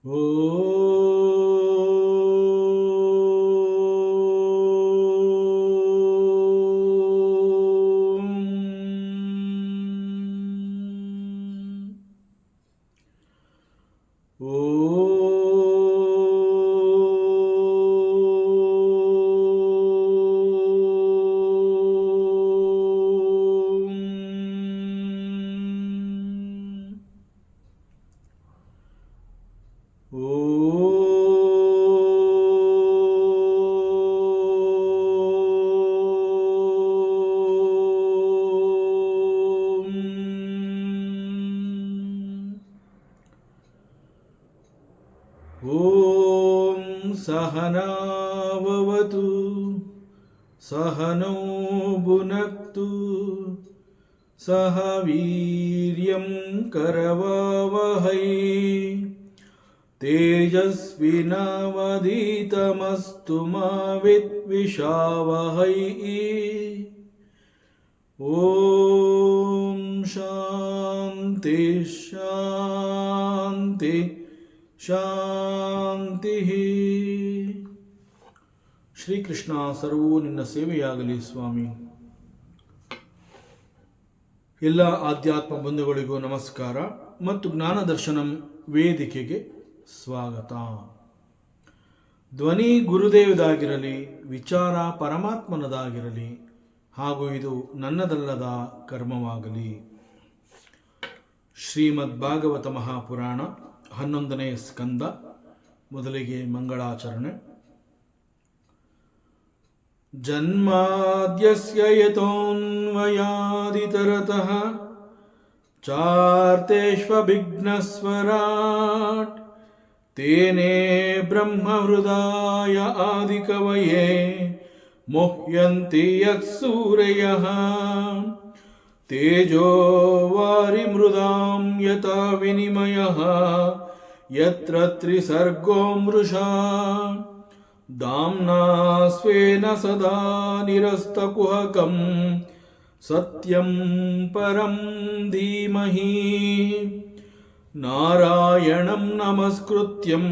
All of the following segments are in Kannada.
ಓಂ सहनाववतु सहनौ भुनक्तु सह वीर्यं करवावहै तेजस्विनावधीतमस्तु मा विद्विषावहै ॐ शान्ति शान्ति ಶಾಂತಿ. ಶ್ರೀಕೃಷ್ಣ ಸರ್ವೂ ನಿನ್ನ ಸೇವೆಯಾಗಲಿ ಸ್ವಾಮಿ. ಎಲ್ಲ ಆಧ್ಯಾತ್ಮ ಬಂಧುಗಳಿಗೂ ನಮಸ್ಕಾರ ಮತ್ತು ಜ್ಞಾನದರ್ಶನಂ ವೇದಿಕೆಗೆ ಸ್ವಾಗತ. ಧ್ವನಿ ಗುರುದೇವದಾಗಿರಲಿ, ವಿಚಾರ ಪರಮಾತ್ಮನದಾಗಿರಲಿ, ಹಾಗೂ ಇದು ನನ್ನದಲ್ಲದ ಕರ್ಮವಾಗಲಿ. ಶ್ರೀಮದ್ ಭಾಗವತ ಮಹಾಪುರಾಣ 11ನೇ ಸ್ಕಂದ. ಮೊದಲಿಗೆ ಮಂಗಳಾಚರಣೆ. ಜನ್ಮಾದ್ಯಸ್ಯ ಯತೋನ್ವಯಾದಿತರತಃ ಚಾರ್ತೇಷ್ವಭಿಘ್ನಸ್ವರಾಟ್ ತೇನೇ ಬ್ರಹ್ಮಹೃದಾಯ ಆದಿಕವಯೇ ಮುಹ್ಯಂತಿ ಯತ್ಸೂರಯಃ ತೇಜೋ ವಾರಿಮೃದಾಂ ಯಥಾ ವಿನಿಮಯಃ ಯತ್ರ ತ್ರಿಸರ್ಗೋ ಮೃಷಾ ದಾಮ್ನಾ ಸ್ವೇನ ಸದಾ ನಿರಸ್ತಕುಹಕಂ ಸತ್ಯಂ ಪರಂ ಧೀಮಹಿ. ನಾರಾಯಣಂ ನಮಸ್ಕೃತ್ಯಂ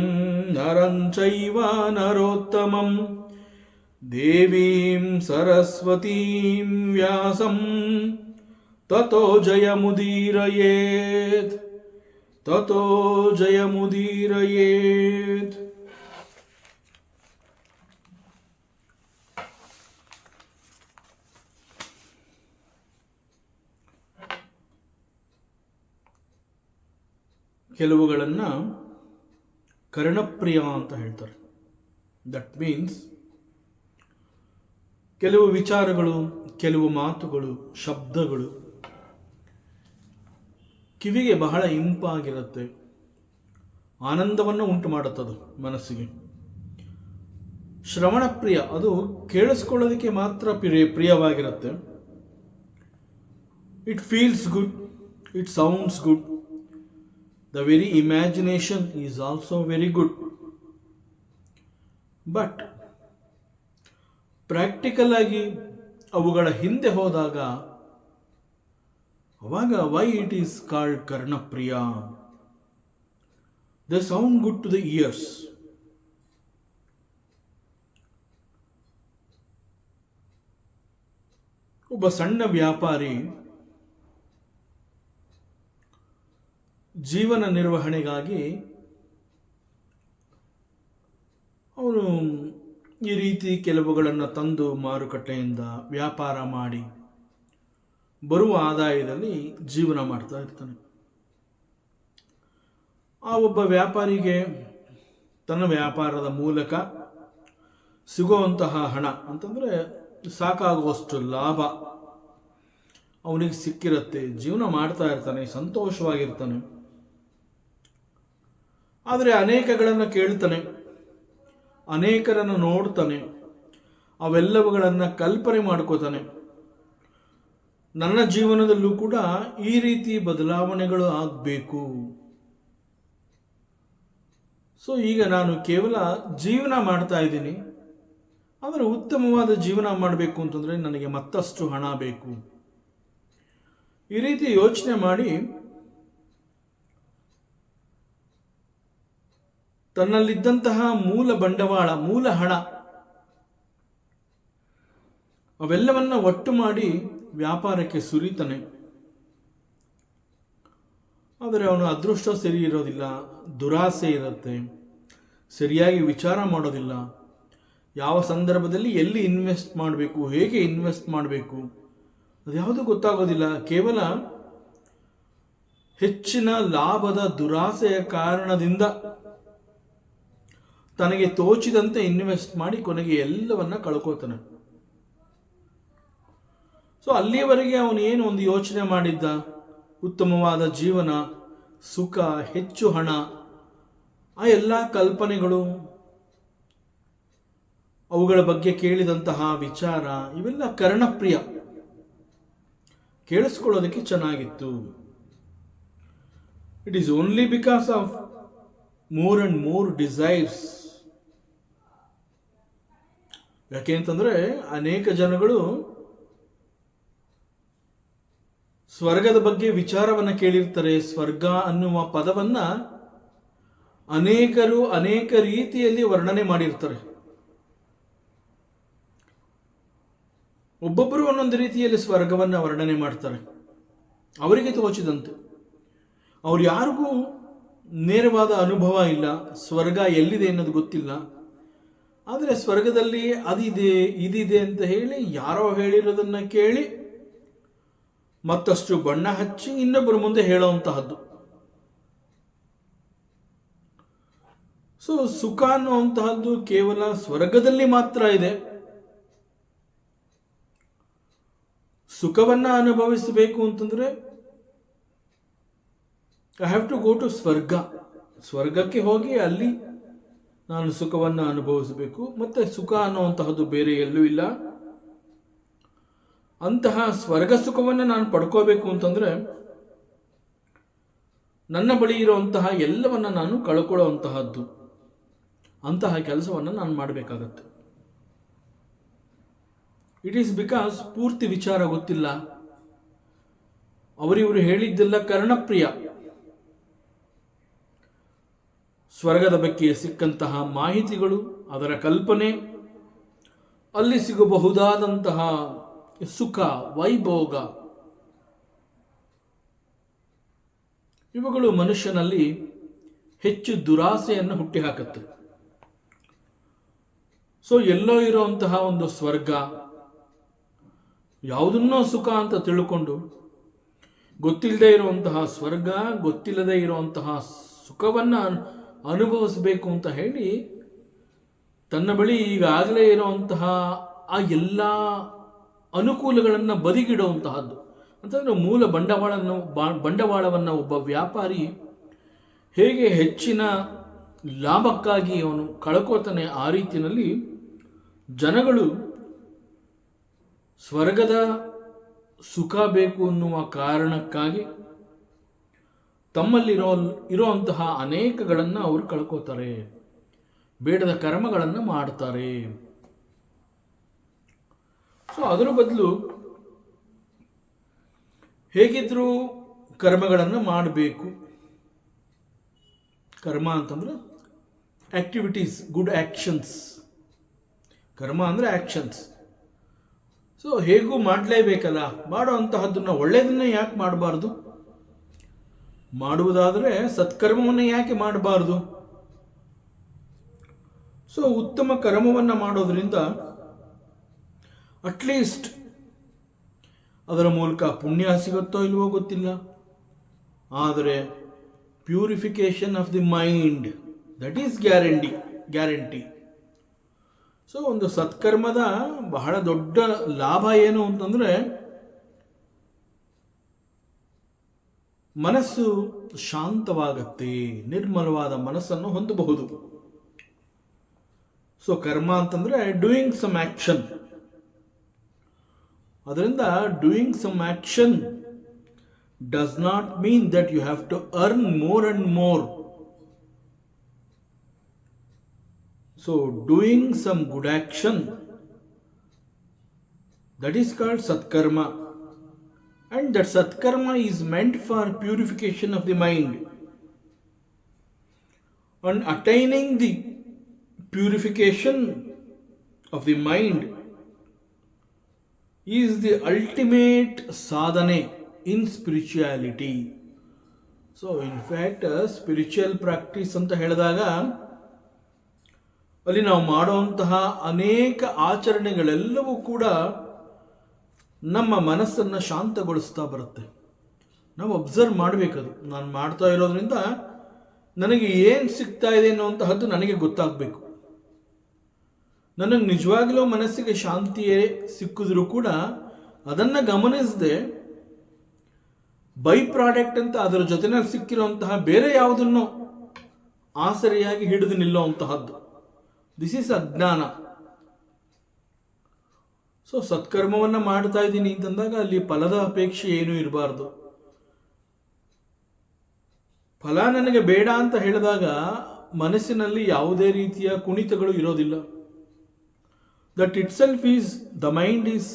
ನರಂ ಚೈವ ನರೋತ್ತಮಂ ದೇವೀಂ ಸರಸ್ವತೀಂ ವ್ಯಾಸಂ ತತೋ ಜಯಮುದೀರಯೇತ್ ತತೋ ಜಯಮುದೀರಯೇತ್. ಕೆಲವುಗಳನ್ನು ಕರ್ಣಪ್ರಿಯ ಅಂತ ಹೇಳ್ತಾರೆ. ದಟ್ ಮೀನ್ಸ್ ಕೆಲವು ವಿಚಾರಗಳು, ಕೆಲವು ಮಾತುಗಳು, ಶಬ್ದಗಳು ಕಿವಿಗೆ ಬಹಳ ಇಂಪಾಗಿರುತ್ತೆ, ಆನಂದವನ್ನು ಉಂಟು ಮಾಡುತ್ತದು ಮನಸ್ಸಿಗೆ. ಶ್ರವಣ ಪ್ರಿಯ, ಅದು ಕೇಳಿಸ್ಕೊಳ್ಳೋದಕ್ಕೆ ಮಾತ್ರ ಪ್ರಿಯವಾಗಿರುತ್ತೆ. It feels good, it sounds good, the very imagination is also very good. But practical ಆಗಿ ಅವುಗಳ ಹಿಂದೆ ಹೋದಾಗ ಅವಾಗ ವೈ ಇಟ್ ಈಸ್ ಕಾಲ್ಡ್ ಕರ್ಣಪ್ರಿಯ? They sound good to the ears. ಒಬ್ಬ ಸಣ್ಣ ವ್ಯಾಪಾರಿ ಜೀವನ ನಿರ್ವಹಣೆಗಾಗಿ ಅವನು ಈ ರೀತಿ ಕೆಲವುಗಳನ್ನು ತಂದು ಮಾರುಕಟ್ಟೆಯಿಂದ ವ್ಯಾಪಾರ ಮಾಡಿ ಬರುವ ಆದಾಯದಲ್ಲಿ ಜೀವನ ಮಾಡ್ತಾ ಇರ್ತಾನೆ. ಆ ಒಬ್ಬ ವ್ಯಾಪಾರಿಗೆ ತನ್ನ ವ್ಯಾಪಾರದ ಮೂಲಕ ಸಿಗುವಂತಹ ಹಣ ಅಂತಂದರೆ ಸಾಕಾಗುವಷ್ಟು ಲಾಭ ಅವನಿಗೆ ಸಿಕ್ಕಿರುತ್ತೆ, ಜೀವನ ಮಾಡ್ತಾ ಇರ್ತಾನೆ, ಸಂತೋಷವಾಗಿರ್ತಾನೆ. ಆದರೆ ಅನೇಕಗಳನ್ನು ಕೇಳ್ತಾನೆ, ಅನೇಕರನ್ನು ನೋಡ್ತಾನೆ, ಅವೆಲ್ಲವುಗಳನ್ನು ಕಲ್ಪನೆ ಮಾಡ್ಕೋತಾನೆ. ನನ್ನ ಜೀವನದಲ್ಲೂ ಕೂಡ ಈ ರೀತಿ ಬದಲಾವಣೆಗಳು ಆಗಬೇಕು. ಸೊ ಈಗ ನಾನು ಕೇವಲ ಜೀವನ ಮಾಡ್ತಾ ಇದ್ದೀನಿ, ಆದರೆ ಉತ್ತಮವಾದ ಜೀವನ ಮಾಡಬೇಕು ಅಂತಂದರೆ ನನಗೆ ಮತ್ತಷ್ಟು ಹಣ ಬೇಕು. ಈ ರೀತಿ ಯೋಚನೆ ಮಾಡಿ ತನ್ನಲ್ಲಿದ್ದಂತಹ ಮೂಲ ಬಂಡವಾಳ, ಮೂಲ ಹಣ ಅವೆಲ್ಲವನ್ನ ಒಟ್ಟು ಮಾಡಿ ವ್ಯಾಪಾರಕ್ಕೆ ಸುರಿತಾನೆ. ಆದರೆ ಅವನು ಅದೃಷ್ಟ ಸರಿ ಇರೋದಿಲ್ಲ, ದುರಾಸೆ ಇರುತ್ತೆ, ಸರಿಯಾಗಿ ವಿಚಾರ ಮಾಡೋದಿಲ್ಲ. ಯಾವ ಸಂದರ್ಭದಲ್ಲಿ ಎಲ್ಲಿ ಇನ್ವೆಸ್ಟ್ ಮಾಡಬೇಕು, ಹೇಗೆ ಇನ್ವೆಸ್ಟ್ ಮಾಡಬೇಕು ಅದ್ಯಾವುದು ಗೊತ್ತಾಗೋದಿಲ್ಲ. ಕೇವಲ ಹೆಚ್ಚಿನ ಲಾಭದ ದುರಾಸೆಯ ಕಾರಣದಿಂದ ತನಗೆ ತೋಚಿದಂತೆ ಇನ್ವೆಸ್ಟ್ ಮಾಡಿ ಕೊನೆಗೆ ಎಲ್ಲವನ್ನ ಕಳ್ಕೋತಾನೆ. ಸೊ ಅಲ್ಲಿಯವರೆಗೆ ಅವನು ಏನು ಒಂದು ಯೋಚನೆ ಮಾಡಿದ್ದ, ಉತ್ತಮವಾದ ಜೀವನ, ಸುಖ, ಹೆಚ್ಚು ಹಣ, ಆ ಎಲ್ಲ ಕಲ್ಪನೆಗಳು, ಅವುಗಳ ಬಗ್ಗೆ ಕೇಳಿದಂತಹ ವಿಚಾರ, ಇವೆಲ್ಲ ಕರ್ಣಪ್ರಿಯ, ಕೇಳಿಸ್ಕೊಳ್ಳೋದಕ್ಕೆ ಚೆನ್ನಾಗಿತ್ತು. It is only because of more and more desires. ಯಾಕೆ ಅಂತಂದ್ರೆ ಅನೇಕ ಜನಗಳು ಸ್ವರ್ಗದ ಬಗ್ಗೆ ವಿಚಾರವನ್ನ ಕೇಳಿರ್ತಾರೆ. ಸ್ವರ್ಗ ಅನ್ನುವ ಪದವನ್ನ ಅನೇಕರು ಅನೇಕ ರೀತಿಯಲ್ಲಿ ವರ್ಣನೆ ಮಾಡಿರ್ತಾರೆ. ಒಬ್ಬೊಬ್ಬರು ಒಂದೊಂದು ರೀತಿಯಲ್ಲಿ ಸ್ವರ್ಗವನ್ನ ವರ್ಣನೆ ಮಾಡ್ತಾರೆ, ಅವರಿಗೆ ತೋಚಿದಂತೆ. ಅವ್ರು ಯಾರಿಗೂ ನೇರವಾದ ಅನುಭವ ಇಲ್ಲ, ಸ್ವರ್ಗ ಎಲ್ಲಿದೆ ಅನ್ನೋದು ಗೊತ್ತಿಲ್ಲ. ಆದರೆ ಸ್ವರ್ಗದಲ್ಲಿ ಅದಿದೆ ಇದಿದೆ ಅಂತ ಹೇಳಿ ಯಾರೋ ಹೇಳಿರೋದನ್ನ ಕೇಳಿ ಮತ್ತಷ್ಟು ಬಣ್ಣ ಹಚ್ಚಿ ಇನ್ನೊಬ್ಬರ ಮುಂದೆ ಹೇಳುವಂತಹದ್ದು. ಸೊ ಸುಖ ಅನ್ನುವಂತಹದ್ದು ಕೇವಲ ಸ್ವರ್ಗದಲ್ಲಿ ಮಾತ್ರ ಇದೆ. ಸುಖವನ್ನ ಅನುಭವಿಸಬೇಕು ಅಂತಂದ್ರೆ I have to go to swarga. ಸ್ವರ್ಗಕ್ಕೆ ಹೋಗಿ ಅಲ್ಲಿ ನಾನು ಸುಖವನ್ನ ಅನುಭವಿಸಬೇಕು. ಮತ್ತೆ ಸುಖ ಅನ್ನುವಂತಹದ್ದು ಬೇರೆ ಎಲ್ಲೂ ಇಲ್ಲ. ಅಂತಹ ಸ್ವರ್ಗ ಸುಖವನ್ನ ನಾನು ಪಡ್ಕೋಬೇಕು ಅಂತಂದ್ರೆ ನನ್ನ ಬಳಿ ಇರುವಂತಹ ಎಲ್ಲವನ್ನ ನಾನು ಕಳ್ಕೊಳ್ಳುವಂತಹದ್ದು, ಅಂತಹ ಕೆಲಸವನ್ನು ನಾನು ಮಾಡಬೇಕಾಗತ್ತೆ. ಇಟ್ ಈಸ್ ಬಿಕಾಸ್ ಪೂರ್ತಿ ವಿಚಾರ ಗೊತ್ತಿಲ್ಲ, ಅವರಿವರು ಹೇಳಿದ್ದೆಲ್ಲ ಕರ್ಣಪ್ರಿಯ. ಸ್ವರ್ಗದ ಬಗ್ಗೆ ಸಿಕ್ಕಂತಹ ಮಾಹಿತಿಗಳು, ಅದರ ಕಲ್ಪನೆ, ಅಲ್ಲಿ ಸಿಗಬಹುದಾದಂತಹ ಸುಖ, ವೈಭೋಗ, ಇವುಗಳು ಮನುಷ್ಯನಲ್ಲಿ ಹೆಚ್ಚು ದುರಾಸೆಯನ್ನು ಹುಟ್ಟಿಹಾಕುತ್ತೆ. ಸೊ ಎಲ್ಲೋ ಇರುವಂತಹ ಒಂದು ಸ್ವರ್ಗ, ಯಾವುದನ್ನೋ ಸುಖ ಅಂತ ತಿಳ್ಕೊಂಡು ಗೊತ್ತಿಲ್ಲದೆ ಇರುವಂತಹ ಸ್ವರ್ಗ, ಗೊತ್ತಿಲ್ಲದೆ ಇರುವಂತಹ ಸುಖವನ್ನ ಅನುಭವಿಸಬೇಕು ಅಂತ ಹೇಳಿ ತನ್ನ ಬಳಿ ಈಗಾಗಲೇ ಇರುವಂತಹ ಆ ಎಲ್ಲ ಅನುಕೂಲಗಳನ್ನು ಬದಿಗಿಡುವಂತಹದ್ದು. ಅಂತಂದ್ರೆ ಮೂಲ ಬಂಡವಾಳವನ್ನು ಒಬ್ಬ ವ್ಯಾಪಾರಿ ಹೇಗೆ ಹೆಚ್ಚಿನ ಲಾಭಕ್ಕಾಗಿ ಅವನು ಕಳ್ಕೋತಾನೆ, ಆ ರೀತಿಯಲ್ಲಿ ಜನಗಳು ಸ್ವರ್ಗದ ಸುಖ ಬೇಕು ಅನ್ನುವ ಕಾರಣಕ್ಕಾಗಿ ಇರುವಂತಹ ಅನೇಕಗಳನ್ನು ಅವರು ಕಳ್ಕೋತಾರೆ, ಬೇಡದ ಕರ್ಮಗಳನ್ನು ಮಾಡ್ತಾರೆ. ಸೊ ಅದರ ಬದಲು ಹೇಗಿದ್ರೂ ಕರ್ಮಗಳನ್ನು ಮಾಡಬೇಕು. ಕರ್ಮ ಅಂತಂದ್ರೆ ಆಕ್ಟಿವಿಟೀಸ್, ಗುಡ್ ಆಕ್ಷನ್ಸ್. ಕರ್ಮ ಅಂದ್ರೆ ಆಕ್ಷನ್ಸ್. ಸೊ ಹೇಗೂ ಮಾಡಲೇಬೇಕಲ್ಲ, ಮಾಡುವಂತಹದ್ದನ್ನ, ಒಳ್ಳೆಯದನ್ನ ಯಾಕೆ ಮಾಡಬಾರ್ದು? ಮಾಡುವುದಾದರೆ ಸತ್ಕರ್ಮವನ್ನು ಯಾಕೆ ಮಾಡಬಾರ್ದು? ಸೊ ಉತ್ತಮ ಕರ್ಮವನ್ನು ಮಾಡೋದ್ರಿಂದ ಅಟ್ಲೀಸ್ಟ್ ಅದರ ಮೂಲಕ ಪುಣ್ಯ ಸಿಗುತ್ತೋ ಇಲ್ವೋ ಗೊತ್ತಿಲ್ಲ, ಆದರೆ purification of the mind, that is guarantee. So ಒಂದು ಸತ್ಕರ್ಮದ ಬಹಳ ದೊಡ್ಡ ಲಾಭ ಏನು ಅಂತಂದ್ರೆ ಮನಸ್ಸು ಶಾಂತವಾಗತ್ತೆ, ನಿರ್ಮಲವಾದ ಮನಸ್ಸನ್ನು ಹೊಂದಬಹುದು. ಸೊ ಕರ್ಮ ಅಂತಂದ್ರೆ ಡೂಯಿಂಗ್ ಸಮ್ ಆಕ್ಷನ್. ಅದರಿಂದ doing some action does not mean that you have to earn more and more. So doing some good action, that is called satkarma, and that satkarma is meant for purification of the mind. and attaining the purification of the mind is the ultimate sadhane in spirituality. So in fact spiritual practice ಅಂತ ಹೇಳಿದಾಗ ಅಲ್ಲಿ ನಾವು ಮಾಡುವಂತಹ ಅನೇಕ ಆಚರಣೆಗಳೆಲ್ಲವೂ ಕೂಡ ನಮ್ಮ ಮನಸ್ಸನ್ನು ಶಾಂತಗೊಳಿಸ್ತಾ ಬರುತ್ತೆ. ನಾವು ಅಬ್ಸರ್ವ್ ಮಾಡಬೇಕದು. ನಾನು ಮಾಡ್ತಾ ಇರೋದ್ರಿಂದ ನನಗೆ ಏನು ಸಿಗ್ತಾ ಇದೆ ಅನ್ನುವಂತಹದ್ದು ನನಗೆ ಗೊತ್ತಾಗಬೇಕು. ನನಗೆ ನಿಜವಾಗಲೂ ಮನಸ್ಸಿಗೆ ಶಾಂತಿಯೇ ಸಿಕ್ಕಿದ್ರೂ ಕೂಡ ಅದನ್ನು ಗಮನಿಸದೆ ಬೈ ಪ್ರಾಡಕ್ಟ್ ಅಂತ ಅದರ ಜೊತೆನಲ್ಲಿ ಸಿಕ್ಕಿರುವಂತಹ ಬೇರೆ ಯಾವುದನ್ನು ಆಸರೆಯಾಗಿ ಹಿಡಿದು ನಿಲ್ಲುವಂತಹದ್ದು, ದಿಸ್ ಈಸ್ ಅಜ್ಞಾನ. ಸೊ ಸತ್ಕರ್ಮವನ್ನು ಮಾಡ್ತಾ ಇದ್ದೀನಿ ಅಂತಂದಾಗ ಅಲ್ಲಿ ಫಲದ ಅಪೇಕ್ಷೆ ಏನೂ ಇರಬಾರ್ದು. ಫಲ ನನಗೆ ಬೇಡ ಅಂತ ಹೇಳಿದಾಗ ಮನಸ್ಸಿನಲ್ಲಿ ಯಾವುದೇ ರೀತಿಯ ಕುಣಿತಗಳು ಇರೋದಿಲ್ಲ. That itself is the mind is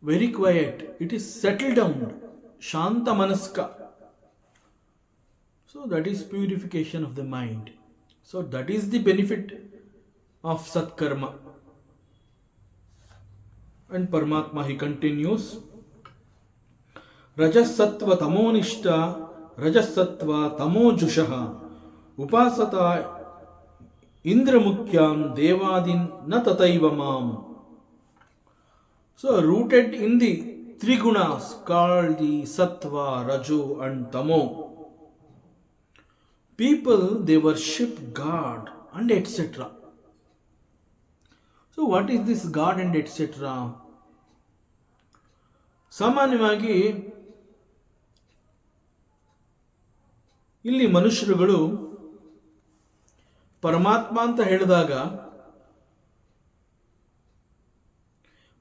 very quiet, it is settle down, ಶಾಂತ ಮನಸ್ಕ. So that is purification of the mind. So that is the benefit of ಸತ್ಕರ್ಮ. ಅಂಡ್ ಪರಮಾತ್ಮ ಹಿ ಕಂಟಿನ್ಯೂಸ್, ರಜಸ್ಸತ್ವ ತಮೋನಿಷ್ಠ ರಜಸ್ಸತ್ವ ತಮೋಜುಷಃ ಉಪಾಸತ ಇಂದ್ರಮುಖ್ಯಾಂ ದೇವಾದಿನ್ ನ ತಥೈವ ಮಾಂ. So rooted in the three gunas called the sattva, raju and tamo, people they worship God and etc. So what is this God and etc? ಸಾಮಾನ್ಯವಾಗಿ ಇಲ್ಲಿ ಮನುಷ್ಯರುಗಳು ಪರಮಾತ್ಮ ಅಂತ ಹೇಳಿದಾಗ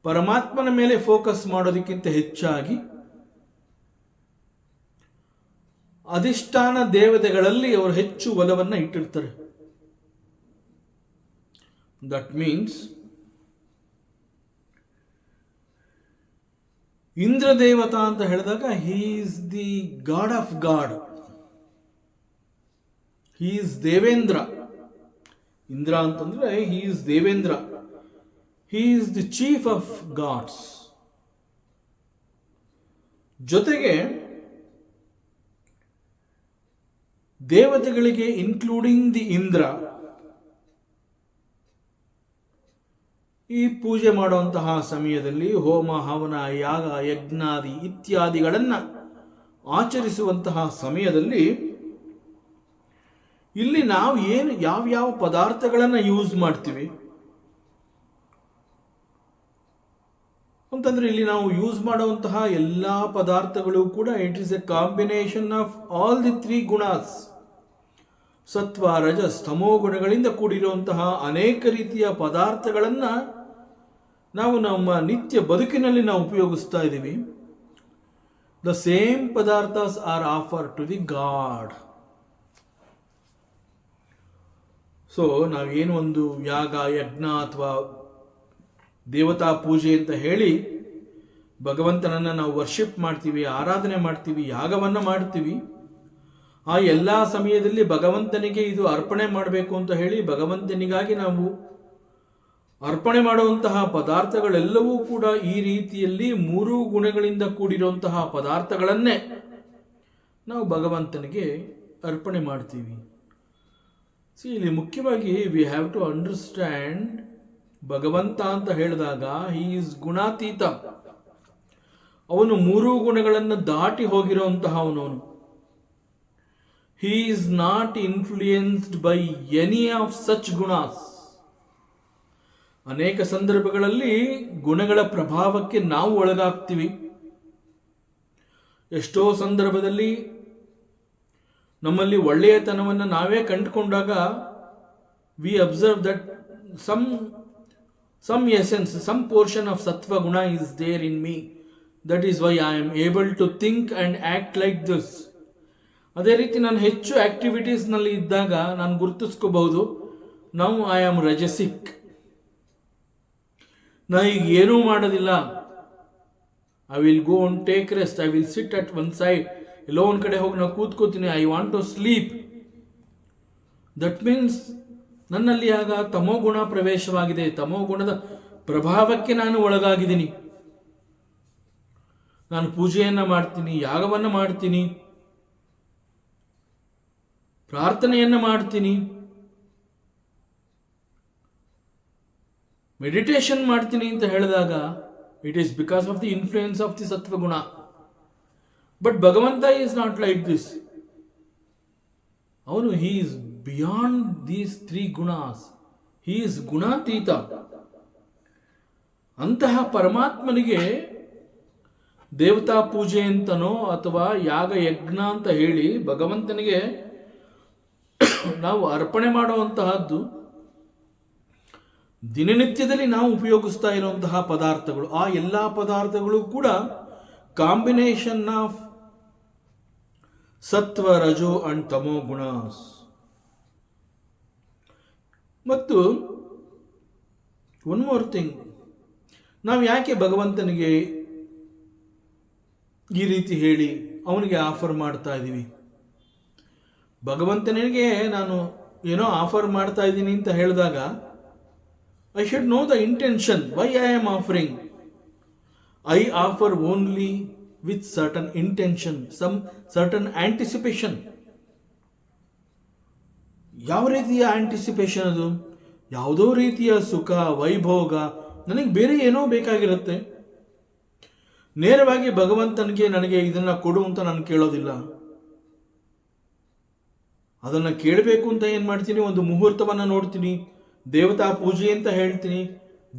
ಪರಮಾತ್ಮನ ಮೇಲೆ ಫೋಕಸ್ ಮಾಡೋದಕ್ಕಿಂತ ಹೆಚ್ಚಾಗಿ ಅಧಿಷ್ಠಾನ ದೇವತೆಗಳಲ್ಲಿ ಅವರು ಹೆಚ್ಚು ಒಲವನ್ನು ಇಟ್ಟಿರ್ತಾರೆ. ದಟ್ ಮೀನ್ಸ್ ಇಂದ್ರ ದೇವತಾ ಅಂತ ಹೇಳಿದಾಗ he is the god of god, he is Devendra. Indra ಅಂತಂದ್ರೆ he is Devendra, he is the chief of gods. ಜೊತೆಗೆ ದೇವತೆಗಳಿಗೆ ಇನ್ಕ್ಲೂಡಿಂಗ್ ದಿ ಇಂದ್ರ ಈ ಪೂಜೆ ಮಾಡುವಂತಹ ಸಮಯದಲ್ಲಿ ಹೋಮ ಹವನ ಯಾಗ ಯಜ್ಞಾದಿ ಇತ್ಯಾದಿಗಳನ್ನು ಆಚರಿಸುವಂತಹ ಸಮಯದಲ್ಲಿ ಇಲ್ಲಿ ನಾವು ಏನು ಯಾವ್ಯಾವ ಪದಾರ್ಥಗಳನ್ನು ಯೂಸ್ ಮಾಡ್ತೀವಿ ಅಂತಂದ್ರೆ ಇಲ್ಲಿ ನಾವು ಯೂಸ್ ಮಾಡುವಂತಹ ಎಲ್ಲ ಪದಾರ್ಥಗಳು ಕೂಡ it is a combination of all the three gunas, sattva rajas ತಮೋ ಗುಣಗಳಿಂದ ಕೂಡಿರುವಂತಹ ಅನೇಕ ರೀತಿಯ ಪದಾರ್ಥಗಳನ್ನು ನಾವು ನಮ್ಮ ನಿತ್ಯ ಬದುಕಿನಲ್ಲಿ ನಾವು ಉಪಯೋಗಿಸ್ತಾ ಇದ್ದೀವಿ. ದ ಸೇಮ್ ಪದಾರ್ಥಸ್ are offer to the god. So ನಾವೇನು ಒಂದು ಯಾಗ ಯಜ್ಞ ಅಥವಾ ದೇವತಾ ಪೂಜೆ ಅಂತ ಹೇಳಿ ಭಗವಂತನನ್ನು ನಾವು ವರ್ಷಿಪ್ ಮಾಡ್ತೀವಿ, ಆರಾಧನೆ ಮಾಡ್ತೀವಿ, ಯಾಗವನ್ನು ಮಾಡ್ತೀವಿ. ಆ ಎಲ್ಲ ಸಮಯದಲ್ಲಿ ಭಗವಂತನಿಗೆ ಇದು ಅರ್ಪಣೆ ಮಾಡಬೇಕು ಅಂತ ಹೇಳಿ ಭಗವಂತನಿಗಾಗಿ ನಾವು ಅರ್ಪಣೆ ಮಾಡುವಂತಹ ಪದಾರ್ಥಗಳೆಲ್ಲವೂ ಕೂಡ ಈ ರೀತಿಯಲ್ಲಿ ಮೂರು ಗುಣಗಳಿಂದ ಕೂಡಿರುವಂತಹ ಪದಾರ್ಥಗಳನ್ನೇ ನಾವು ಭಗವಂತನಿಗೆ ಅರ್ಪಣೆ ಮಾಡ್ತೀವಿ. ಇಲ್ಲಿ ಮುಖ್ಯವಾಗಿ ವಿ ಹ್ಯಾವ್ ಟು ಅಂಡರ್ಸ್ಟ್ಯಾಂಡ್, ಭಗವಂತ ಅಂತ ಹೇಳಿದಾಗ ಹಿ ಈಸ್ ಗುಣಾತೀತ. ಅವನು ಮೂರು ಗುಣಗಳನ್ನು ದಾಟಿ ಹೋಗಿರುವಂತಹವನು. He is not influenced by any of such gunas. ಅನೇಕ ಸಂದರ್ಭಗಳಲ್ಲಿ ಗುಣಗಳ ಪ್ರಭಾವಕ್ಕೆ ನಾವು ಒಳಗಾಗ್ತೀವಿ. ಎಷ್ಟೋ ಸಂದರ್ಭದಲ್ಲಿ ನಮ್ಮಲ್ಲಿ ಒಳ್ಳೆಯತನವನ್ನು ನಾವೇ ಕಂಡುಕೊಂಡಾಗ we observe that some essence, some portion of sattva guna is there in me. That is why I am able to think and act like this. ಅದೇ ರೀತಿ ನಾನು ಹೆಚ್ಚು ಆಕ್ಟಿವಿಟೀಸ್ನಲ್ಲಿ ಇದ್ದಾಗ ನಾನು ಗುರುತಿಸ್ಕೋಬಹುದು, ನೌ ಐ ಆಮ್ ರಜಸಿಕ್. ನಾ ಈಗ ಏನೂ ಮಾಡೋದಿಲ್ಲ, I will go and take rest, I will sit at one side, ಎಲ್ಲೋ ಒಂದು ಕಡೆ ಹೋಗಿ ನಾವು ಕೂತ್ಕೋತೀನಿ, I want to sleep. That means ನನ್ನಲ್ಲಿ ಆಗ ತಮೋಗುಣ ಪ್ರವೇಶವಾಗಿದೆ, ತಮೋಗುಣದ ಪ್ರಭಾವಕ್ಕೆ ನಾನು ಒಳಗಾಗಿದ್ದೀನಿ. ನಾನು ಪೂಜೆಯನ್ನು ಮಾಡ್ತೀನಿ, ಯಾಗವನ್ನು ಮಾಡ್ತೀನಿ, ಪ್ರಾರ್ಥನೆಯನ್ನು ಮಾಡ್ತೀನಿ, ಮೆಡಿಟೇಷನ್ ಮಾಡ್ತೀನಿ ಅಂತ ಹೇಳಿದಾಗ it is because of the influence of the ಸತ್ವಗುಣ. But Bhagavanta is not like this. ಅವನು he is beyond these 3 gunas. He is ಗುಣಾತೀತ. ಅಂತಹ ಪರಮಾತ್ಮನಿಗೆ ದೇವತಾ ಪೂಜೆ ಅಂತನೋ ಅಥವಾ ಯಾಗ ಯಜ್ಞ ಅಂತ ಹೇಳಿ ಭಗವಂತನಿಗೆ ನಾವು ಅರ್ಪಣೆ ಮಾಡುವಂತಹದ್ದು ದಿನನಿತ್ಯದಲ್ಲಿ ನಾವು ಉಪಯೋಗಿಸ್ತಾ ಇರುವಂತಹ ಪದಾರ್ಥಗಳು. ಆ ಎಲ್ಲ ಪದಾರ್ಥಗಳು ಕೂಡ ಕಾಂಬಿನೇಷನ್ ಆಫ್ ಸತ್ವ, ರಜೋ ಅಂಡ್ ತಮೋ ಗುಣಾಸ್. ಮತ್ತು ಒನ್ ಮೋರ್ ಥಿಂಗ್, ನಾವು ಯಾಕೆ ಭಗವಂತನಿಗೆ ಈ ರೀತಿ ಹೇಳಿ ಅವನಿಗೆ ಆಫರ್ ಮಾಡ್ತಾ ಇದ್ದೀವಿ? ಭಗವಂತನಿಗೆ ನಾನು ಏನೋ ಆಫರ್ ಮಾಡ್ತಾ ಇದ್ದೀನಿ ಅಂತ ಹೇಳಿದಾಗ I should know the intention why I am offering. I offer only with certain intention, some certain anticipation. ಯಾವ ರೀತಿಯ ಆಂಟಿಸಿಪೇಷನ್ ಅದು? ಯಾವುದೋ ರೀತಿಯ ಸುಖ, ವೈಭೋಗ, ನನಗೆ ಬೇರೆ ಏನೋ ಬೇಕಾಗಿರುತ್ತೆ. ನೇರವಾಗಿ ಭಗವಂತನಿಗೆ ನನಗೆ ಇದನ್ನು ಕೊಡು ಅಂತ ನಾನು ಕೇಳೋದಿಲ್ಲ. ಅದನ್ನು ಕೇಳಬೇಕು ಅಂತ ಏನು ಮಾಡ್ತೀನಿ, ಒಂದು ಮುಹೂರ್ತವನ್ನು ನೋಡ್ತೀನಿ, ದೇವತಾ ಪೂಜೆ ಅಂತ ಹೇಳ್ತೀನಿ,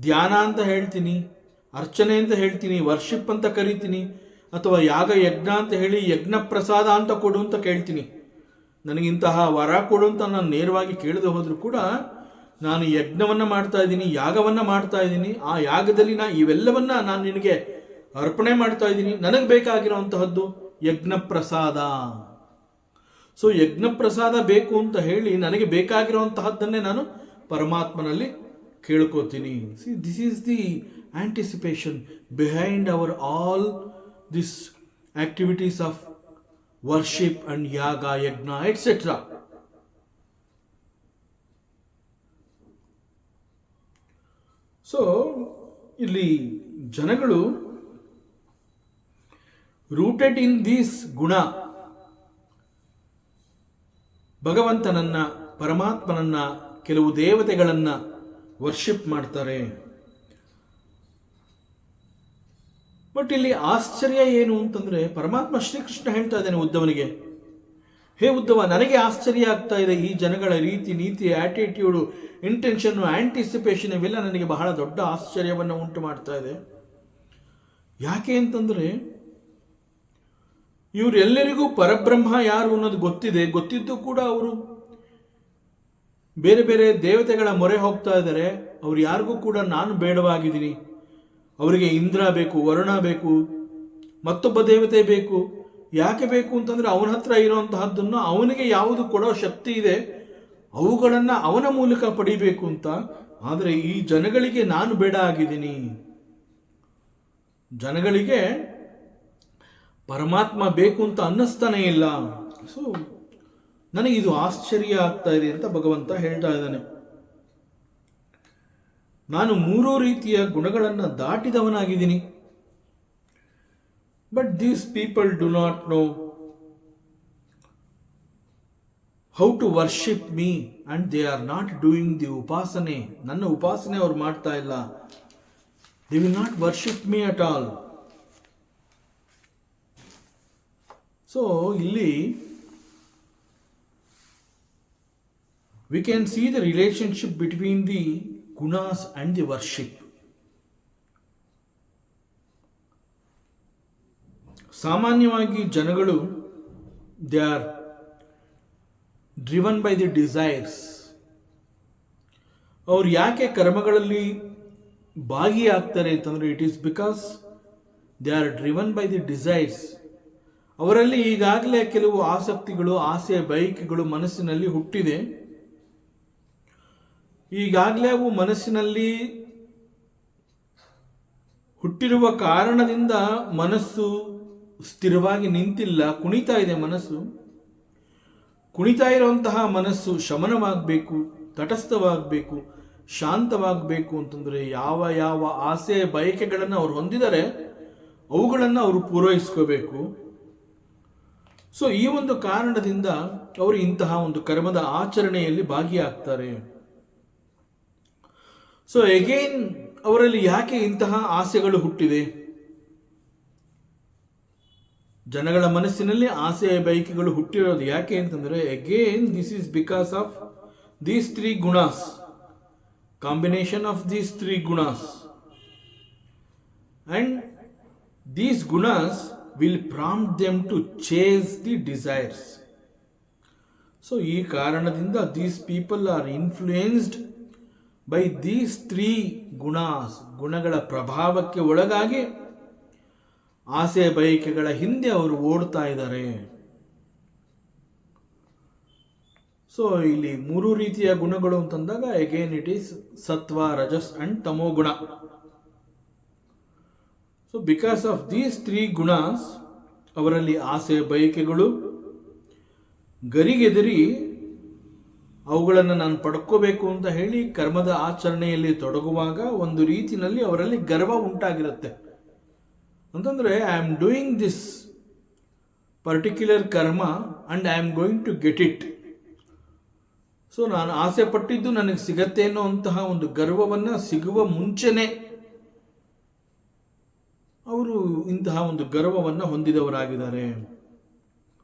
ಧ್ಯಾನ ಅಂತ ಹೇಳ್ತೀನಿ, ಅರ್ಚನೆ ಅಂತ ಹೇಳ್ತೀನಿ, ವರ್ಷಿಪ್ ಅಂತ ಕರಿತೀನಿ, ಅಥವಾ ಯಾಗ ಯಜ್ಞ ಅಂತ ಹೇಳಿ ಯಜ್ಞ ಪ್ರಸಾದ ಅಂತ ಕೊಡು ಅಂತ ಕೇಳ್ತೀನಿ. ನನಗಿಂತಹ ವರ ಕೊಡು ಅಂತ ನಾನು ನೇರವಾಗಿ ಕೇಳದೆ ಹೋದರೂ ಕೂಡ ನಾನು ಯಜ್ಞವನ್ನು ಮಾಡ್ತಾ ಇದ್ದೀನಿ, ಯಾಗವನ್ನು ಮಾಡ್ತಾ ಇದ್ದೀನಿ. ಆ ಯಾಗದಲ್ಲಿ ಇವೆಲ್ಲವನ್ನ ನಾನು ನಿನಗೆ ಅರ್ಪಣೆ ಮಾಡ್ತಾ ಇದ್ದೀನಿ. ನನಗೆ ಬೇಕಾಗಿರುವಂತಹದ್ದು ಯಜ್ಞ ಪ್ರಸಾದ. ಸೊ ಯಜ್ಞ ಪ್ರಸಾದ ಬೇಕು ಅಂತ ಹೇಳಿ ನನಗೆ ಬೇಕಾಗಿರುವಂತಹದ್ದನ್ನೇ ನಾನು ಪರಮಾತ್ಮನಲ್ಲಿ ಕೇಳ್ಕೋತೀನಿ. See, this is the anticipation behind our all this activities of worship and yaga, yajna, et cetera. So ಇಲ್ಲಿ ಜನಗಳು ರೂಟೆಡ್ ಇನ್ ದಿಸ್ ಗುಣ, ಭಗವಂತನನ್ನ, ಪರಮಾತ್ಮನನ್ನ, ಕೆಲವು ದೇವತೆಗಳನ್ನ ವರ್ಷಿಪ್ ಮಾಡ್ತಾರೆ. ಬಟ್ ಇಲ್ಲಿ ಆಶ್ಚರ್ಯ ಏನು ಅಂತಂದ್ರೆ, ಪರಮಾತ್ಮ ಶ್ರೀಕೃಷ್ಣ ಹೇಳ್ತಾ ಇದ್ದಾನೆ ಉದ್ಧವನಿಗೆ, ಹೇ ಉದ್ಧವ, ನನಗೆ ಆಶ್ಚರ್ಯ ಆಗ್ತಾ ಇದೆ. ಈ ಜನಗಳ ರೀತಿ, ನೀತಿ, ಆಟಿಟ್ಯೂಡು, ಇಂಟೆನ್ಷನ್, ಆಂಟಿಸಿಪೇಷನ್ ಇವೆಲ್ಲ ನನಗೆ ಬಹಳ ದೊಡ್ಡ ಆಶ್ಚರ್ಯವನ್ನು ಉಂಟು ಮಾಡ್ತಾ ಇದೆ. ಯಾಕೆ ಅಂತಂದ್ರೆ ಇವರೆಲ್ಲರಿಗೂ ಪರಬ್ರಹ್ಮ ಯಾರು ಅನ್ನೋದು ಗೊತ್ತಿದೆ. ಗೊತ್ತಿದ್ದು ಕೂಡ ಅವರು ಬೇರೆ ಬೇರೆ ದೇವತೆಗಳ ಮೊರೆ ಹೋಗ್ತಾ ಇದ್ದಾರೆ. ಅವ್ರು ಯಾರಿಗೂ ಕೂಡ ನಾನು ಬೇಡವಾಗಿದ್ದೀನಿ, ಅವರಿಗೆ ಇಂದ್ರ ಬೇಕು, ವರುಣ ಬೇಕು, ಮತ್ತೊಬ್ಬ ದೇವತೆ ಬೇಕು. ಯಾಕೆ ಬೇಕು ಅಂತಂದ್ರೆ ಅವನ ಹತ್ರ ಇರುವಂತಹದ್ದನ್ನು ಅವನಿಗೆ ಯಾವುದು ಕೊಡೋ ಶಕ್ತಿ ಇದೆ ಅವುಗಳನ್ನು ಅವನ ಮೂಲಕ ಪಡಿಬೇಕು ಅಂತ. ಆದರೆ ಈ ಜನಗಳಿಗೆ ನಾನು ಬೇಡ ಆಗಿದ್ದೀನಿ. ಜನಗಳಿಗೆ ಪರಮಾತ್ಮ ಬೇಕು ಅಂತ ಅನ್ನಿಸ್ತಾನೆ ಇಲ್ಲ. ಸೊ ನನಗೆ ಇದು ಆಶ್ಚರ್ಯ ಆಗ್ತಾ ಇದೆ ಅಂತ ಭಗವಂತ ಹೇಳ್ತಾ ಇದ್ದಾನೆ. ನಾನು 3 ರೀತಿಯ ಗುಣಗಳನ್ನು ದಾಟಿದವನಾಗಿದ್ದೀನಿ. But these people do not know how to worship me and they are not doing the ಉಪಾಸನೆ. ನನ್ನ ಉಪಾಸನೆ ಅವ್ರು ಮಾಡ್ತಾ ಇಲ್ಲ. They will not worship me at all. So ಇಲ್ಲಿ we can see the relationship between the gunas and the worship. ಸಾಮಾನ್ಯವಾಗಿ ಜನಗಳು they are driven by the desires. ಅವರು ಯಾಕೆ ಕರ್ಮಗಳಲ್ಲಿ ಭಾಗಿಯಾಗ್ತಾರೆ ಅಂತಂದ್ರೆ it is because they are driven by the desires. ಅವರಲ್ಲಿ ಈಗಾಗಲೇ ಕೆಲವು ಆಸಕ್ತಿಗಳು, ಆಸೆ, ಬಯಕೆಗಳು ಮನಸ್ಸಿನಲ್ಲಿ ಹುಟ್ಟಿದೆ. ಈಗಾಗಲೇ ಅವು ಮನಸ್ಸಿನಲ್ಲಿ ಹುಟ್ಟಿರುವ ಕಾರಣದಿಂದ ಮನಸ್ಸು ಸ್ಥಿರವಾಗಿ ನಿಂತಿಲ್ಲ, ಕುಣಿತಾ ಇದೆ ಮನಸ್ಸು. ಕುಣಿತಾ ಇರುವಂತಹ ಮನಸ್ಸು ಶಮನವಾಗಬೇಕು, ತಟಸ್ಥವಾಗಬೇಕು, ಶಾಂತವಾಗಬೇಕು ಅಂತಂದರೆ ಯಾವ ಯಾವ ಆಸೆ ಬಯಕೆಗಳನ್ನು ಅವರು ಹೊಂದಿದರೆ ಅವುಗಳನ್ನು ಅವರು ಪೂರೈಸ್ಕೋಬೇಕು. ಸೊ ಈ ಒಂದು ಕಾರಣದಿಂದ ಅವರು ಇಂತಹ ಒಂದು ಕರ್ಮದ ಆಚರಣೆಯಲ್ಲಿ ಭಾಗಿಯಾಗ್ತಾರೆ. ಸೊ ಎಗೇನ್ ಅವರಲ್ಲಿ ಯಾಕೆ ಇಂತಹ ಆಸೆಗಳು ಹುಟ್ಟಿದೆ? ಜನಗಳ ಮನಸ್ಸಿನಲ್ಲಿ ಆಸೆ ಬಯಕೆಗಳು ಹುಟ್ಟಿರೋದು ಯಾಕೆ ಅಂತಂದರೆ again this is because of these 3 gunas, combination of these 3 gunas, and these gunas will prompt them to chase the desires. So ಈ ಕಾರಣದಿಂದ these people are influenced by these 3 ಗುಣಾಸ್, ಗುಣಗಳ ಪ್ರಭಾವಕ್ಕೆ ಒಳಗಾಗಿ ಆಸೆ ಬಯಕೆಗಳ ಹಿಂದೆ ಅವರು ಓಡ್ತಾ ಇದ್ದಾರೆ. ಸೊ ಇಲ್ಲಿ 3 ರೀತಿಯ ಗುಣಗಳು ಅಂತಂದಾಗ ಅಗೇನ್ ಇಟ್ ಈಸ್ ಸತ್ವ, ರಜಸ್ ಅಂಡ್ ತಮೋ ಗುಣ. ಸೊ ಬಿಕಾಸ್ ಆಫ್ ದೀಸ್ 3 ಗುಣಾಸ್ ಅವರಲ್ಲಿ ಆಸೆ ಬಯಕೆಗಳು ಗರಿಗೆದರಿ ಅವುಗಳನ್ನು ನಾನು ಪಡ್ಕೋಬೇಕು ಅಂತ ಹೇಳಿ ಕರ್ಮದ ಆಚರಣೆಯಲ್ಲಿ ತೊಡಗುವಾಗ ಒಂದು ರೀತಿಯಲ್ಲಿ ಅವರಲ್ಲಿ ಗರ್ವ ಉಂಟಾಗಿರುತ್ತೆ. ಅಂತಂದರೆ I am doing this particular karma and I am going to get it. So ನಾನು ಆಸೆ ಪಟ್ಟಿದ್ದು ನನಗೆ ಸಿಗತ್ತೆ ಅನ್ನೋ ಅಂತಹ ಒಂದು ಗರ್ವವನ್ನು ಸಿಗುವ ಮುಂಚೆನೆ ಅವರು ಇಂತಹ ಒಂದು ಗರ್ವವನ್ನು ಹೊಂದಿದವರಾಗಿದ್ದಾರೆ.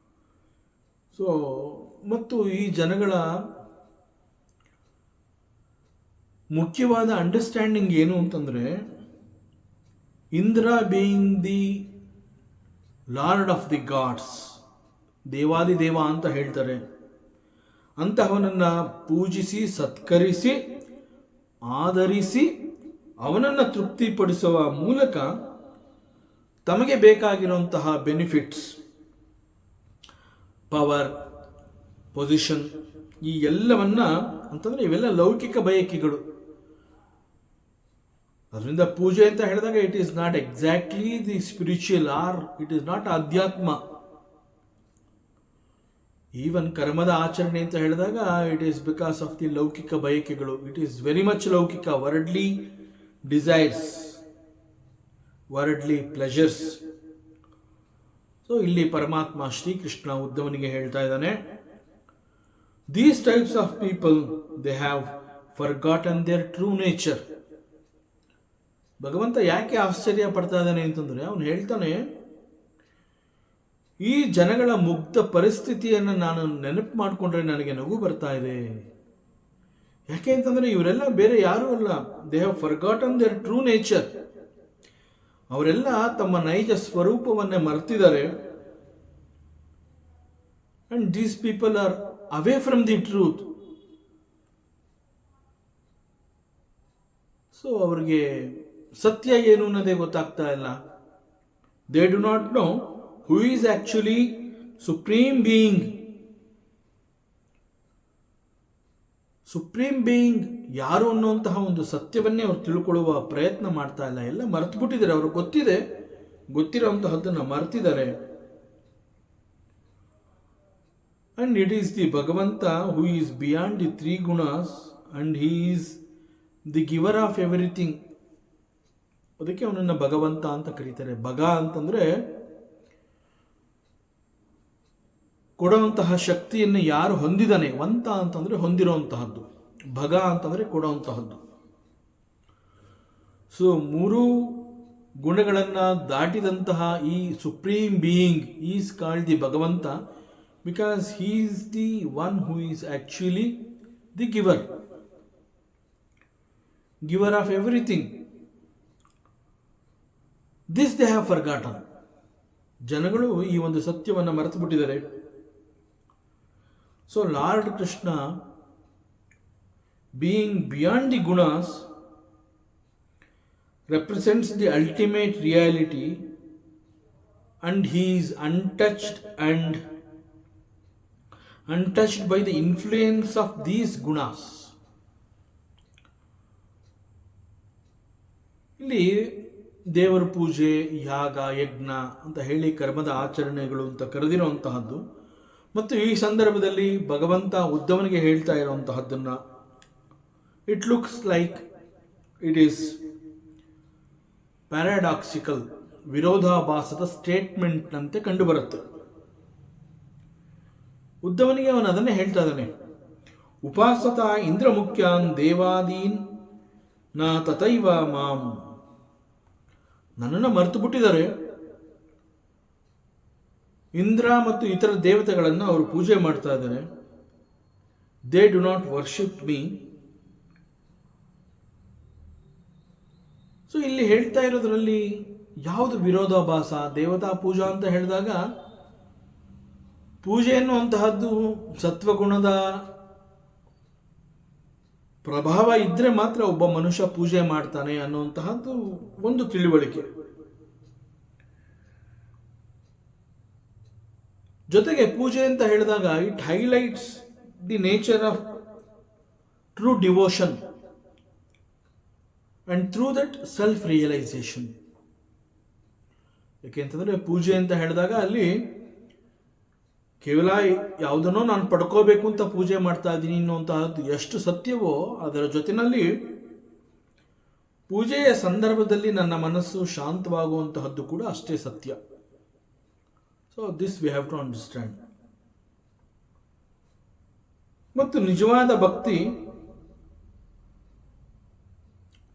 ಸೊ ಮತ್ತು ಈ ಜನಗಳ ಮುಖ್ಯವಾದ ಅಂಡರ್ಸ್ಟ್ಯಾಂಡಿಂಗ್ ಏನು ಅಂತಂದರೆ, Indra being the lord of the gods, ದೇವಾದಿದೇವ ಅಂತ ಹೇಳ್ತಾರೆ, ಅಂತಹವನನ್ನು ಪೂಜಿಸಿ ಸತ್ಕರಿಸಿ ಆದರಿಸಿ ಅವನನ್ನು ತೃಪ್ತಿಪಡಿಸುವ ಮೂಲಕ ತಮಗೆ ಬೇಕಾಗಿರುವಂತಹ ಬೆನಿಫಿಟ್ಸ್, ಪವರ್, ಪೊಸಿಷನ್, ಈ ಎಲ್ಲವನ್ನ ಅಂತಂದರೆ ಇವೆಲ್ಲ ಲೌಕಿಕ ಬಯಕೆಗಳು. ಅದರಿಂದ ಪೂಜೆ ಅಂತ ಹೇಳಿದಾಗ it is not exactly the spiritual or it is not adhyatma. Even ಕರ್ಮದ ಆಚರಣೆ ಅಂತ ಹೇಳಿದಾಗ it is because of the ಲೌಕಿಕ ಬಯಕೆಗಳು. It is very much laukika, worldly desires, worldly pleasures. So ಇಲ್ಲಿ ಪರಮಾತ್ಮ ಶ್ರೀಕೃಷ್ಣ ಉದ್ಧವನಿಗೆ ಹೇಳ್ತಾ ಇದ್ದಾನೆ, these types of people they have forgotten their true nature. ಭಗವಂತ ಯಾಕೆ ಆಶ್ಚರ್ಯ ಪಡ್ತಾ ಇದ್ದಾನೆ ಅಂತಂದರೆ, ಅವನು ಹೇಳ್ತಾನೆ, ಈ ಜನಗಳ ಮುಗ್ಧ ಪರಿಸ್ಥಿತಿಯನ್ನು ನಾನು ನೆನಪು ಮಾಡಿಕೊಂಡ್ರೆ ನನಗೆ ನಗು ಬರ್ತಾ ಇದೆ. ಯಾಕೆ ಅಂತಂದರೆ ಇವರೆಲ್ಲ ಬೇರೆ ಯಾರೂ ಅಲ್ಲ, they have forgotten their true nature. ಅವರೆಲ್ಲ ತಮ್ಮ ನೈಜ ಸ್ವರೂಪವನ್ನೇ ಮರೆತಿದ್ದಾರೆ. And these people are away from the truth. So ಅವ್ರಿಗೆ ಸತ್ಯ ಏನು ಅನ್ನೋದೇ ಗೊತ್ತಾಗ್ತಾ ಇಲ್ಲ. They do not know who is actually supreme being. Supreme being ಯಾರು ಅನ್ನುವಂತಹ ಒಂದು ಸತ್ಯವನ್ನೇ ಅವರು ತಿಳ್ಕೊಳ್ಳುವ ಪ್ರಯತ್ನ ಮಾಡ್ತಾ ಇಲ್ಲ. ಎಲ್ಲ ಮರೆತು ಬಿಟ್ಟಿದ್ದಾರೆ. ಅವ್ರಿಗೆ ಗೊತ್ತಿದೆ, ಗೊತ್ತಿರೋಂತಹದ್ದನ್ನು ಮರೆತಿದ್ದಾರೆ. And it is the Bhagavanta who is beyond the 3 gunas and he is the giver of everything. ಅದಕ್ಕೆ ಅವನನ್ನು ಭಗವಂತ ಅಂತ ಕರೀತಾರೆ. ಭಗ ಅಂತಂದ್ರೆ ಕೊಡುವಂತಹ ಶಕ್ತಿಯನ್ನು ಯಾರು ಹೊಂದಿದಾನೆ, ವಂತ ಅಂತಂದ್ರೆ ಹೊಂದಿರುವಂತಹದ್ದು, ಭಗ ಅಂತಂದ್ರೆ ಕೊಡುವಂತಹದ್ದು. ಸೊ 3 ಗುಣಗಳನ್ನು ದಾಟಿದಂತಹ ಈ supreme being is called the Bhagavanta because he is the one who is actually the giver of everything. This they have forgotten. ಜನಗಳು ಈ ಒಂದು ಸತ್ಯವನ್ನು ಮರೆತು ಬಿಟ್ಟಿದ್ದಾರೆ. So lord Krishna being beyond the gunas represents the ultimate reality and he is untouched by the influence of these gunas. ಇಲ್ಲಿ ದೇವರ ಪೂಜೆ, ಯಾಗ, ಯಜ್ಞ ಅಂತ ಹೇಳಿ ಕರ್ಮದ ಆಚರಣೆಗಳು ಅಂತ ಕರೆದಿರುವಂತಹದ್ದು ಮತ್ತು ಈ ಸಂದರ್ಭದಲ್ಲಿ ಭಗವಂತ ಉದ್ಧವನಿಗೆ ಹೇಳ್ತಾ ಇರುವಂತಹದ್ದನ್ನು it looks like it is paradoxical, ವಿರೋಧಾಭಾಸದ ಸ್ಟೇಟ್ಮೆಂಟ್ನಂತೆ ಕಂಡುಬರುತ್ತೆ. ಉದ್ಧವನಿಗೆ ಅವನು ಅದನ್ನೇ ಹೇಳ್ತಾ ಇದ್ದಾನೆ, ಉಪಾಸತ ಇಂದ್ರ ಮುಖ್ಯಾನ್ ದೇವಾದೀನ್ ನ ತಥೈವ ಮಾಂ. ನನ್ನನ್ನು ಮರೆತು ಬಿಟ್ಟಿದ್ದಾರೆ, ಇಂದ್ರ ಮತ್ತು ಇತರ ದೇವತೆಗಳನ್ನು ಅವರು ಪೂಜೆ ಮಾಡ್ತಾ ಇದ್ದಾರೆ. They do not worship me. So ಇಲ್ಲಿ ಹೇಳ್ತಾ ಇರೋದ್ರಲ್ಲಿ ಯಾವುದು ವಿರೋಧಾಭಾಸ? ದೇವತಾ ಪೂಜಾ ಅಂತ ಹೇಳಿದಾಗ ಪೂಜೆ ಎನ್ನುವಂತಹದ್ದು ಸತ್ವಗುಣದ ಪ್ರಭಾವ ಇದ್ರೆ ಮಾತ್ರ ಒಬ್ಬ ಮನುಷ್ಯ ಪೂಜೆ ಮಾಡ್ತಾನೆ ಅನ್ನುವಂತಹದ್ದು ಒಂದು ತಿಳುವಳಿಕೆ. ಜೊತೆಗೆ ಪೂಜೆ ಅಂತ ಹೇಳಿದಾಗ it highlights the nature of true devotion and through that self realisation. ಯಾಕೆಂತಂದ್ರೆ ಪೂಜೆ ಅಂತ ಹೇಳಿದಾಗ ಅಲ್ಲಿ ಕೇವಲ ಯಾವುದನ್ನೋ ನಾನು ಪಡ್ಕೋಬೇಕು ಅಂತ ಪೂಜೆ ಮಾಡ್ತಾ ಇದ್ದೀನಿ ಅನ್ನುವಂತಹದ್ದು ಎಷ್ಟು ಸತ್ಯವೋ, ಅದರ ಜೊತೆಯಲ್ಲಿ ಪೂಜೆಯ ಸಂದರ್ಭದಲ್ಲಿ ನನ್ನ ಮನಸ್ಸು ಶಾಂತವಾಗುವಂತಹದ್ದು ಕೂಡ ಅಷ್ಟೇ ಸತ್ಯ. So this we have to understand. ಮತ್ತು ನಿಜವಾದ ಭಕ್ತಿ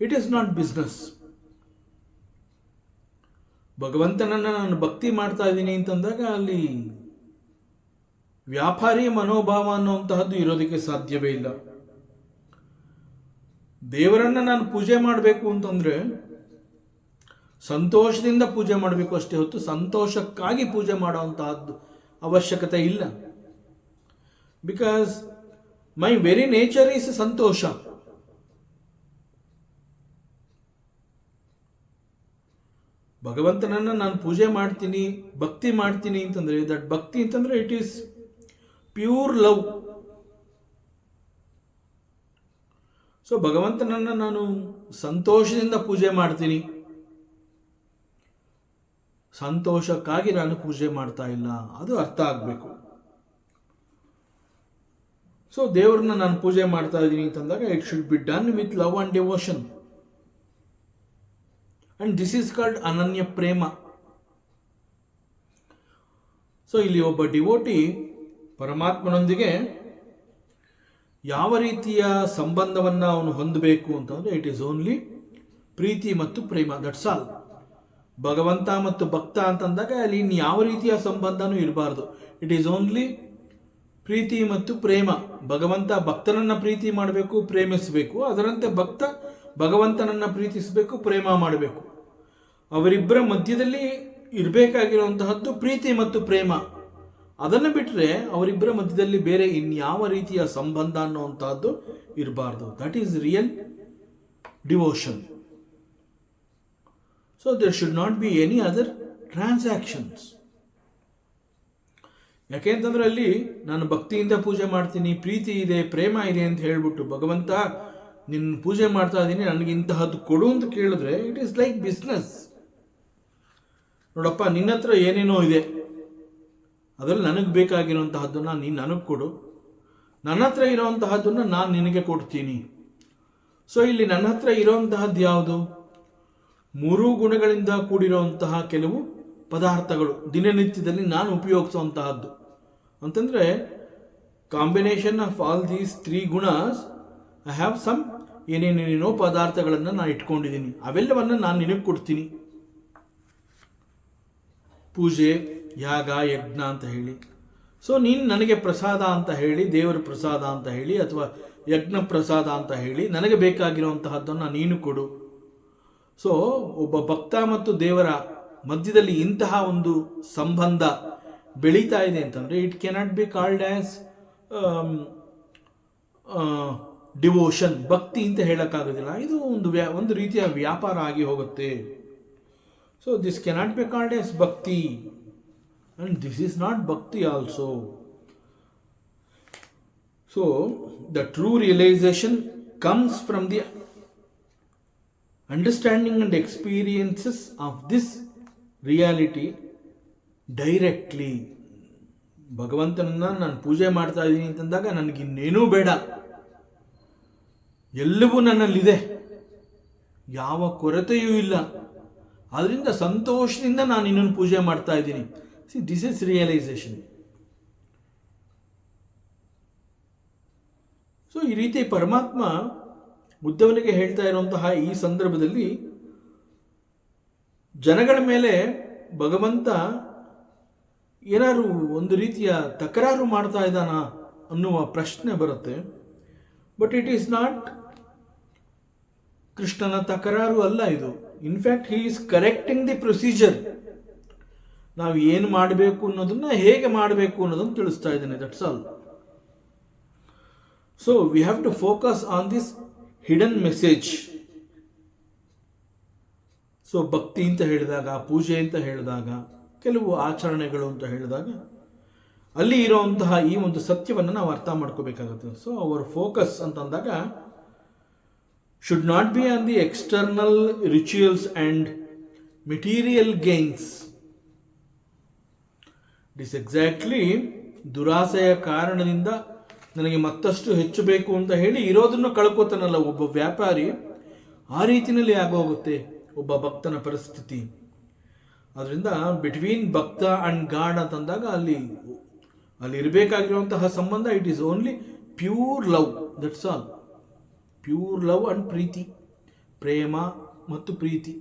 ಇಟ್ ಈಸ್ ನಾಟ್ ಬಿಸ್ನೆಸ್. ಭಗವಂತನನ್ನು ನಾನು ಭಕ್ತಿ ಮಾಡ್ತಾ ಇದ್ದೀನಿ ಅಂತಂದಾಗ ಅಲ್ಲಿ ವ್ಯಾಪಾರಿ ಮನೋಭಾವ ಅನ್ನುವಂತಹದ್ದು ಇರೋದಕ್ಕೆ ಸಾಧ್ಯವೇ ಇಲ್ಲ. ದೇವರನ್ನ ನಾನು ಪೂಜೆ ಮಾಡಬೇಕು ಅಂತಂದ್ರೆ ಸಂತೋಷದಿಂದ ಪೂಜೆ ಮಾಡಬೇಕು ಅಷ್ಟೇ ಹೊತ್ತು ಸಂತೋಷಕ್ಕಾಗಿ ಪೂಜೆ ಮಾಡುವಂತಹದ್ದು ಅವಶ್ಯಕತೆ ಇಲ್ಲ. Because my very nature is ಸಂತೋಷ. ಭಗವಂತನನ್ನ ನಾನು ಪೂಜೆ ಮಾಡ್ತೀನಿ, ಭಕ್ತಿ ಮಾಡ್ತೀನಿ ಅಂತಂದ್ರೆ ದಟ್ ಭಕ್ತಿ ಅಂತಂದ್ರೆ it is pure love. So ಭಗವಂತನನ್ನ ನಾನು ಸಂತೋಷದಿಂದ ಪೂಜೆ ಮಾಡ್ತೀನಿ, ಸಂತೋಷಕ್ಕಾಗಿ ನಾನು ಪೂಜೆ ಮಾಡ್ತಾ ಇಲ್ಲ, ಅದು ಅರ್ಥ ಆಗಬೇಕು. ಸೊ ದೇವರನ್ನ ನಾನು ಪೂಜೆ ಮಾಡ್ತಾ ಇದ್ದೀನಿ ಅಂತಂದಾಗ it should be done with love and devotion. And this is called ಅನನ್ಯ ಪ್ರೇಮ. ಸೊ ಇಲ್ಲಿ ಒಬ್ಬ ಡಿವೋಟಿ ಪರಮಾತ್ಮನೊಂದಿಗೆ ಯಾವ ರೀತಿಯ ಸಂಬಂಧವನ್ನು ಅವನು ಹೊಂದಬೇಕು ಅಂತಂದ್ರೆ ಇಟ್ ಈಸ್ ಓನ್ಲಿ ಪ್ರೀತಿ ಮತ್ತು ಪ್ರೇಮ, ದಟ್ಸ್ ಆಲ್. ಭಗವಂತ ಮತ್ತು ಭಕ್ತ ಅಂತಂದಾಗ ಅಲ್ಲಿ ಇನ್ನು ಯಾವ ರೀತಿಯ ಸಂಬಂಧನೂ ಇರಬಾರ್ದು. ಇಟ್ ಈಸ್ ಓನ್ಲಿ ಪ್ರೀತಿ ಮತ್ತು ಪ್ರೇಮ. ಭಗವಂತ ಭಕ್ತನನ್ನ ಪ್ರೀತಿ ಮಾಡಬೇಕು, ಪ್ರೇಮಿಸಬೇಕು. ಅದರಂತೆ ಭಕ್ತ ಭಗವಂತನನ್ನ ಪ್ರೀತಿಸಬೇಕು, ಪ್ರೇಮ ಮಾಡಬೇಕು. ಅವರಿಬ್ಬರ ಮಧ್ಯದಲ್ಲಿ ಇರಬೇಕಾಗಿರುವಂತಹದ್ದು ಪ್ರೀತಿ ಮತ್ತು ಪ್ರೇಮ. ಅದನ್ನು ಬಿಟ್ಟರೆ ಅವರಿಬ್ಬರ ಮಧ್ಯದಲ್ಲಿ ಬೇರೆ ಇನ್ಯಾವ ರೀತಿಯ ಸಂಬಂಧ ಅನ್ನುವಂತಹದ್ದು ಇರಬಾರ್ದು. That is real devotion. So there should not be any other transactions. ಯಾಕೆಂತಂದ್ರೆ ಅಲ್ಲಿ ನಾನು ಭಕ್ತಿಯಿಂದ ಪೂಜೆ ಮಾಡ್ತೀನಿ, ಪ್ರೀತಿ ಇದೆ, ಪ್ರೇಮ ಇದೆ ಅಂತ ಹೇಳ್ಬಿಟ್ಟು ಭಗವಂತ ನಿನ್ನ ಪೂಜೆ ಮಾಡ್ತಾ ಇದ್ದೀನಿ, ನನಗೆ ಇಂತಹದ್ದು ಕೊಡು ಅಂತ ಕೇಳಿದ್ರೆ ಇಟ್ ಈಸ್ ಲೈಕ್ ಬಿಸ್ನೆಸ್. ನೋಡಪ್ಪ, ನಿನ್ನ ಹತ್ರ ಏನೇನೋ ಇದೆ, ಅದರಲ್ಲಿ ನನಗೆ ಬೇಕಾಗಿರುವಂತಹದ್ದನ್ನು ನೀನು ನನಗೆ ಕೊಡು, ನನ್ನ ಹತ್ರ ಇರೋವಂತಹದ್ದನ್ನು ನಾನು ನಿನಗೆ ಕೊಡ್ತೀನಿ. ಸೊ ಇಲ್ಲಿ ನನ್ನ ಹತ್ರ ಇರೋವಂತಹದ್ದು ಯಾವುದು? ಮೂರೂ ಗುಣಗಳಿಂದ ಕೂಡಿರುವಂತಹ ಕೆಲವು ಪದಾರ್ಥಗಳು, ದಿನನಿತ್ಯದಲ್ಲಿ ನಾನು ಉಪಯೋಗಿಸುವಂತಹದ್ದು ಅಂತಂದರೆ combination of all these 3 gunas. I have some ಏನೇನೇನೋ ಪದಾರ್ಥಗಳನ್ನು ನಾನು ಇಟ್ಕೊಂಡಿದ್ದೀನಿ, ಅವೆಲ್ಲವನ್ನು ನಾನು ನಿನಗೆ ಕೊಡ್ತೀನಿ. ಪೂಜೆ, ಯಾಗ, ಯಜ್ಞ ಅಂತ ಹೇಳಿ. ಸೊ ನೀನು ನನಗೆ ಪ್ರಸಾದ ಅಂತ ಹೇಳಿ, ದೇವರ ಪ್ರಸಾದ ಅಂತ ಹೇಳಿ ಅಥವಾ ಯಜ್ಞ ಪ್ರಸಾದ ಅಂತ ಹೇಳಿ ನನಗೆ ಬೇಕಾಗಿರುವಂತಹದ್ದನ್ನು ನೀನು ಕೊಡು. ಸೊ ಒಬ್ಬ ಭಕ್ತ ಮತ್ತು ದೇವರ ಮಧ್ಯದಲ್ಲಿ ಇಂತಹ ಒಂದು ಸಂಬಂಧ ಬೆಳೀತಾ ಇದೆ ಅಂತಂದರೆ it cannot be called as devotion, ಭಕ್ತಿ ಅಂತ ಹೇಳೋಕ್ಕಾಗೋದಿಲ್ಲ. ಇದು ಒಂದು ರೀತಿಯ ವ್ಯಾಪಾರ ಆಗಿ ಹೋಗುತ್ತೆ. So this cannot be called as ಭಕ್ತಿ and this is not bhakti also. So the true realization comes from the understanding and experiences of this reality directly. ಭಗವಂತನನ್ನ ನಾನು ಪೂಜೆ ಮಾಡ್ತಾ ಇದ್ದೀನಿ ಅಂತಂದಾಗ ನನಗಿನ್ನೇನೂ ಬೇಡ, ಎಲ್ಲವೂ ನನ್ನಲ್ಲಿದೆ, ಯಾವ ಕೊರತೆಯೂ ಇಲ್ಲ, ಅದರಿಂದ ಸಂತೋಷದಿಂದ ನಾನು ಇನ್ನೊಂದು ಪೂಜೆ ಮಾಡ್ತಾ ಇದ್ದೀನಿ. See, this is realisation. So ಈ ರೀತಿ ಪರಮಾತ್ಮ ಉದ್ಧವನಿಗೆ ಹೇಳ್ತಾ ಇರುವಂತಹ ಈ ಸಂದರ್ಭದಲ್ಲಿ ಜನಗಳ ಮೇಲೆ ಭಗವಂತ ಏನಾದ್ರು ಒಂದು ರೀತಿಯ ತಕರಾರು ಮಾಡ್ತಾ ಇದ್ದಾನಾ ಅನ್ನುವ ಪ್ರಶ್ನೆ ಬರುತ್ತೆ. ಬಟ್ ಇಟ್ ಈಸ್ ನಾಟ್ ಕೃಷ್ಣನ ತಕರಾರು ಅಲ್ಲ ಇದು. In fact he is correcting the procedure. ನಾವು ಏನು ಮಾಡಬೇಕು ಅನ್ನೋದನ್ನ, ಹೇಗೆ ಮಾಡಬೇಕು ಅನ್ನೋದನ್ನು ತಿಳಿಸ್ತಾ ಇದ್ದಾನೆ. That's all. So we have to focus on this hidden message. So ಭಕ್ತಿ ಅಂತ ಹೇಳಿದಾಗ, ಪೂಜೆ ಅಂತ ಹೇಳಿದಾಗ, ಕೆಲವು ಆಚರಣೆಗಳು ಅಂತ ಹೇಳಿದಾಗ ಅಲ್ಲಿ ಇರುವಂತಹ ಈ ಒಂದು ಸತ್ಯವನ್ನು ನಾವು ಅರ್ಥ ಮಾಡ್ಕೋಬೇಕಾಗುತ್ತೆ. ಸೊ ಅವರ್ ಫೋಕಸ್ ಅಂತಂದಾಗ should not be on the external rituals and material gains. It is exactly ದುರಾಸೆಯ ಕಾರಣದಿಂದ ನನಗೆ ಮತ್ತಷ್ಟು ಹೆಚ್ಚು ಬೇಕು ಅಂತ ಹೇಳಿ ಇರೋದನ್ನು ಕಳ್ಕೋತಾನಲ್ಲ ಒಬ್ಬ ವ್ಯಾಪಾರಿ, ಆ ರೀತಿಯಲ್ಲಿ ಆಗೋಗುತ್ತೆ ಒಬ್ಬ ಭಕ್ತನ ಪರಿಸ್ಥಿತಿ. ಅದರಿಂದ ಬಿಟ್ವೀನ್ ಭಕ್ತ ಅಂಡ್ ಗಾಡ್ ಅಂತಂದಾಗ ಅಲ್ಲಿ ಇರಬೇಕಾಗಿರುವಂತಹ ಸಂಬಂಧ it is only pure love. That's all. Pure love and ಪ್ರೀತಿ, ಪ್ರೇಮ ಮತ್ತು ಪ್ರೀತಿ.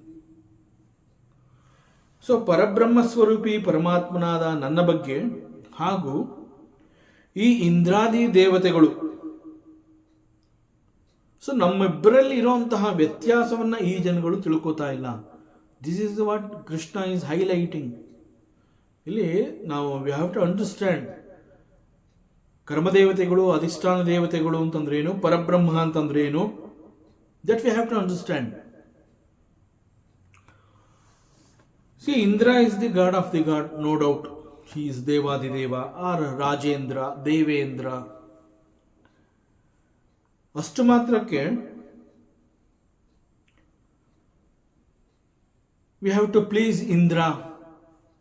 ಸೊ ಪರಬ್ರಹ್ಮ ಸ್ವರೂಪಿ ಪರಮಾತ್ಮನಾದ ನನ್ನ ಬಗ್ಗೆ ಹಾಗೂ ಈ ಇಂದ್ರಾದಿ ದೇವತೆಗಳು, ಸೊ ನಮ್ಮಿಬ್ಬರಲ್ಲಿ ಇರುವಂತಹ ವ್ಯತ್ಯಾಸವನ್ನು ಈ ಜನಗಳು ತಿಳ್ಕೋತಾ ಇಲ್ಲ. This is what Krishna is highlighting. ಇಲ್ಲಿ ನಾವು ವಿ ಹ್ಯಾವ್ ಟು ಅಂಡರ್ಸ್ಟ್ಯಾಂಡ್ ಕರ್ಮದೇವತೆಗಳು, ಅಧಿಷ್ಠಾನ ದೇವತೆಗಳು ಅಂತಂದ್ರೆ ಏನು, ಪರಬ್ರಹ್ಮ ಅಂತಂದ್ರೆ ಏನು, that we have to understand. See, Indra is the god of the god, no doubt. He is ದೇವಾದಿದೇವ ಆರ್ ರಾಜೇಂದ್ರ, ದೇವೇಂದ್ರ. ಅಷ್ಟು ಮಾತ್ರಕ್ಕೆ we have to please Indra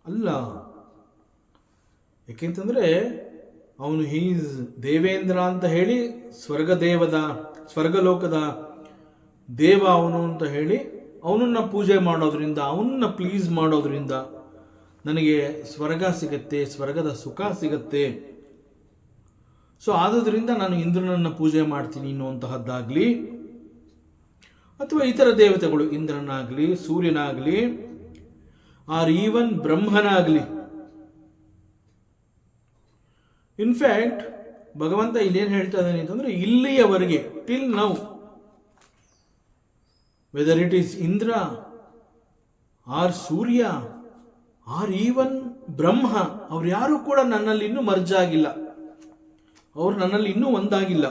ಅಲ್ಲ. ಯಾಕೆಂತಂದ್ರೆ ಅವನು ಹೀಸ್ ದೇವೇಂದ್ರ ಅಂತ ಹೇಳಿ ಸ್ವರ್ಗಲೋಕದ ದೇವ ಅವನು ಅಂತ ಹೇಳಿ ಅವನನ್ನ ಪೂಜೆ ಮಾಡೋದ್ರಿಂದ, ಅವನನ್ನ ಪ್ಲೀಸ್ ಮಾಡೋದ್ರಿಂದ ನನಗೆ ಸ್ವರ್ಗ ಸಿಗತ್ತೆ, ಸ್ವರ್ಗದ ಸುಖ ಸಿಗತ್ತೆ. ಸೊ ಆದುದರಿಂದ ನಾನು ಇಂದ್ರನನ್ನು ಪೂಜೆ ಮಾಡ್ತೀನಿ ಅನ್ನುವಂತಹದ್ದಾಗಲಿ, ಅಥವಾ ಇತರ ದೇವತೆಗಳು, ಇಂದ್ರನಾಗಲಿ, ಸೂರ್ಯನಾಗಲಿ, ಆರ್ ಈವನ್ ಬ್ರಹ್ಮನಾಗಲಿ. ಇನ್ಫ್ಯಾಕ್ಟ್ ಭಗವಂತ ಇಲ್ಲೇನು ಹೇಳ್ತಾ ಇದ್ದಾನೆ ಅಂತಂದ್ರೆ, ಇಲ್ಲಿಯವರೆಗೆ till now whether it is Indra or Surya or even Brahma, ಅವ್ರು ಯಾರು ಕೂಡ ನನ್ನಲ್ಲಿ ಇನ್ನೂ ಮರ್ಜ್ ಆಗಿಲ್ಲ, ಅವ್ರು ನನ್ನಲ್ಲಿ ಇನ್ನೂ ಒಂದಾಗಿಲ್ಲ.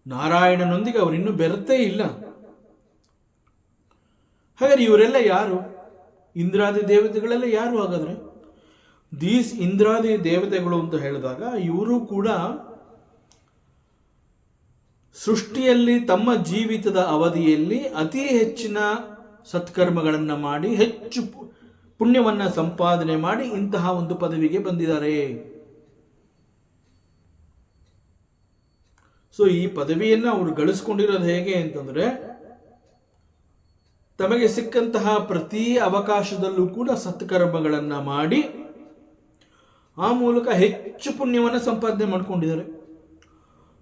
ನಾರಾಯಣನೊಂದಿಗೆ ಅವರಿನ್ನೂ ಬೆರೆತೇ ಇಲ್ಲ. ಹಾಗಾದ್ರೆ ಇವರೆಲ್ಲ ಯಾರು? ಇಂದ್ರಾದಿ ದೇವತೆಗಳೆಲ್ಲ ಯಾರು? ಹಾಗಾದ್ರೆ ದೀಸ್ ಇಂದ್ರಾದಿ ದೇವತೆಗಳು ಅಂತ ಹೇಳಿದಾಗ ಇವರು ಕೂಡ ಸೃಷ್ಟಿಯಲ್ಲಿ ತಮ್ಮ ಜೀವಿತದ ಅವಧಿಯಲ್ಲಿ ಅತಿ ಹೆಚ್ಚಿನ ಸತ್ಕರ್ಮಗಳನ್ನು ಮಾಡಿ ಹೆಚ್ಚು ಪುಣ್ಯವನ್ನು ಸಂಪಾದನೆ ಮಾಡಿ ಇಂತಹ ಒಂದು ಪದವಿಗೆ ಬಂದಿದ್ದಾರೆ. ಸೊ ಈ ಪದವಿಯನ್ನು ಅವರು ಗಳಿಸ್ಕೊಂಡಿರೋದು ಹೇಗೆ ಅಂತಂದ್ರೆ, ತಮಗೆ ಸಿಕ್ಕಂತಹ ಪ್ರತಿ ಅವಕಾಶದಲ್ಲೂ ಕೂಡ ಸತ್ಕರ್ಮಗಳನ್ನು ಮಾಡಿ ಆ ಮೂಲಕ ಹೆಚ್ಚು ಪುಣ್ಯವನ್ನು ಸಂಪಾದನೆ ಮಾಡ್ಕೊಂಡಿದ್ದಾರೆ.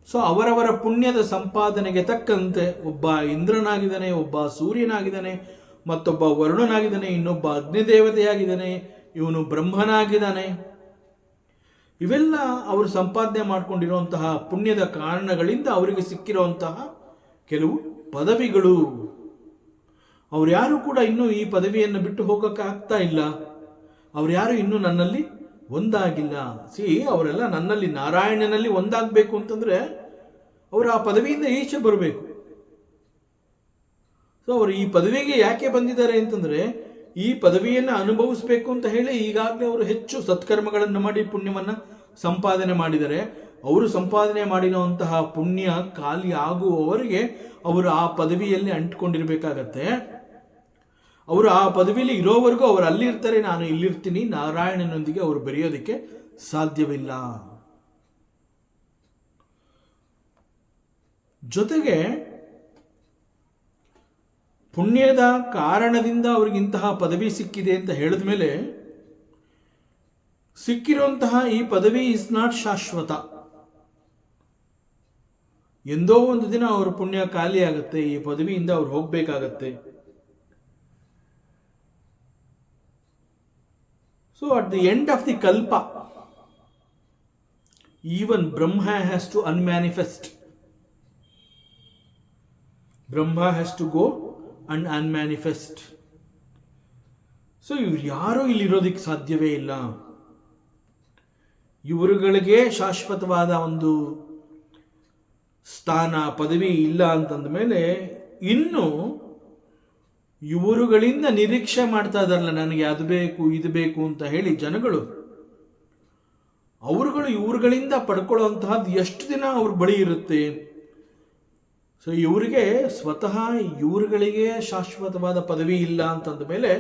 ಸೊ ಅವರವರ ಪುಣ್ಯದ ಸಂಪಾದನೆಗೆ ತಕ್ಕಂತೆ ಒಬ್ಬ ಇಂದ್ರನಾಗಿದ್ದಾನೆ, ಒಬ್ಬ ಸೂರ್ಯನಾಗಿದ್ದಾನೆ, ಮತ್ತೊಬ್ಬ ವರುಣನಾಗಿದ್ದಾನೆ, ಇನ್ನೊಬ್ಬ ಅಗ್ನಿದೇವತೆಯಾಗಿದ್ದಾನೆ, ಇವನು ಬ್ರಹ್ಮನಾಗಿದ್ದಾನೆ. ಇವೆಲ್ಲ ಅವರು ಸಂಪಾದನೆ ಮಾಡಿಕೊಂಡಿರುವಂತಹ ಪುಣ್ಯದ ಕಾರಣಗಳಿಂದ ಅವರಿಗೆ ಸಿಕ್ಕಿರುವಂತಹ ಕೆಲವು ಪದವಿಗಳು. ಅವ್ರು ಯಾರು ಕೂಡ ಇನ್ನೂ ಈ ಪದವಿಯನ್ನು ಬಿಟ್ಟು ಹೋಗೋಕ್ಕೆ ಆಗ್ತಾ ಇಲ್ಲ. ಅವ್ರು ಯಾರು ಇನ್ನೂ ನನ್ನಲ್ಲಿ ಒಂದಾಗಿಲ್ಲ. ಅವರೆಲ್ಲ ನನ್ನಲ್ಲಿ, ನಾರಾಯಣನಲ್ಲಿ ಒಂದಾಗಬೇಕು ಅಂತಂದ್ರೆ ಅವರು ಆ ಪದವಿಯಿಂದ ಈಚೆ ಬರಬೇಕು. ಸೊ ಅವರು ಈ ಪದವಿಗೆ ಯಾಕೆ ಬಂದಿದ್ದಾರೆ ಅಂತಂದ್ರೆ, ಈ ಪದವಿಯನ್ನು ಅನುಭವಿಸಬೇಕು ಅಂತ ಹೇಳಿ ಈಗಾಗಲೇ ಅವರು ಹೆಚ್ಚು ಸತ್ಕರ್ಮಗಳನ್ನು ಮಾಡಿ ಪುಣ್ಯವನ್ನು ಸಂಪಾದನೆ ಮಾಡಿದ್ದಾರೆ. ಅವರು ಸಂಪಾದನೆ ಮಾಡಿರುವಂತಹ ಪುಣ್ಯ ಖಾಲಿ ಆಗುವವರೆಗೆ ಅವರು ಆ ಪದವಿಯಲ್ಲಿ ಅಂಟ್ಕೊಂಡಿರ್ಬೇಕಾಗತ್ತೆ. ಅವರು ಆ ಪದವಿಲಿ ಇರೋವರೆಗೂ ಅವರು ಅಲ್ಲಿರ್ತಾರೆ, ನಾನು ಇಲ್ಲಿರ್ತೀನಿ. ನಾರಾಯಣನೊಂದಿಗೆ ಅವರು ಬೆರೆಯೋದಕ್ಕೆ ಸಾಧ್ಯವಿಲ್ಲ. ಜೊತೆಗೆ ಪುಣ್ಯದ ಕಾರಣದಿಂದ ಅವ್ರಿಗಿಂತಹ ಪದವಿ ಸಿಕ್ಕಿದೆ ಅಂತ ಹೇಳಿದ ಮೇಲೆ ಸಿಕ್ಕಿರುವಂತಹ ಈ ಪದವಿ ಇಸ್ ನಾಟ್ ಶಾಶ್ವತ. ಎಂದೋ ಒಂದು ದಿನ ಅವರ ಪುಣ್ಯ ಖಾಲಿ ಆಗುತ್ತೆ, ಈ ಪದವಿಯಿಂದ ಅವ್ರು ಹೋಗ್ಬೇಕಾಗತ್ತೆ. So at the end of the kalpa, even Brahma has to unmanifest. Brahma has to go and unmanifest. So ಇವ್ರು ಯಾರೂ ಇಲ್ಲಿರೋದಕ್ಕೆ ಸಾಧ್ಯವೇ ಇಲ್ಲ. ಇವರುಗಳಿಗೆ ಶಾಶ್ವತವಾದ ಒಂದು ಸ್ಥಾನ, ಪದವಿ ಇಲ್ಲ ಅಂತಂದ ಮೇಲೆ ಇನ್ನು ಇವರುಗಳಿಂದ ನಿರೀಕ್ಷೆ ಮಾಡ್ತಾ ಇದಾರಲ್ಲ, ನನಗೆ ಅದು ಬೇಕು ಇದು ಬೇಕು ಅಂತ ಹೇಳಿ ಜನಗಳು, ಅವರುಗಳು ಇವ್ರುಗಳಿಂದ ಪಡ್ಕೊಳ್ಳುವಂತಹದ್ದು ಎಷ್ಟು ದಿನ ಅವ್ರ ಬಳಿ ಇರುತ್ತೆ. ಸೊ ಇವರಿಗೆ ಸ್ವತಃ ಇವರುಗಳಿಗೆ ಶಾಶ್ವತವಾದ ಪದವಿ ಇಲ್ಲ ಅಂತಂದ ಮೇಲೆ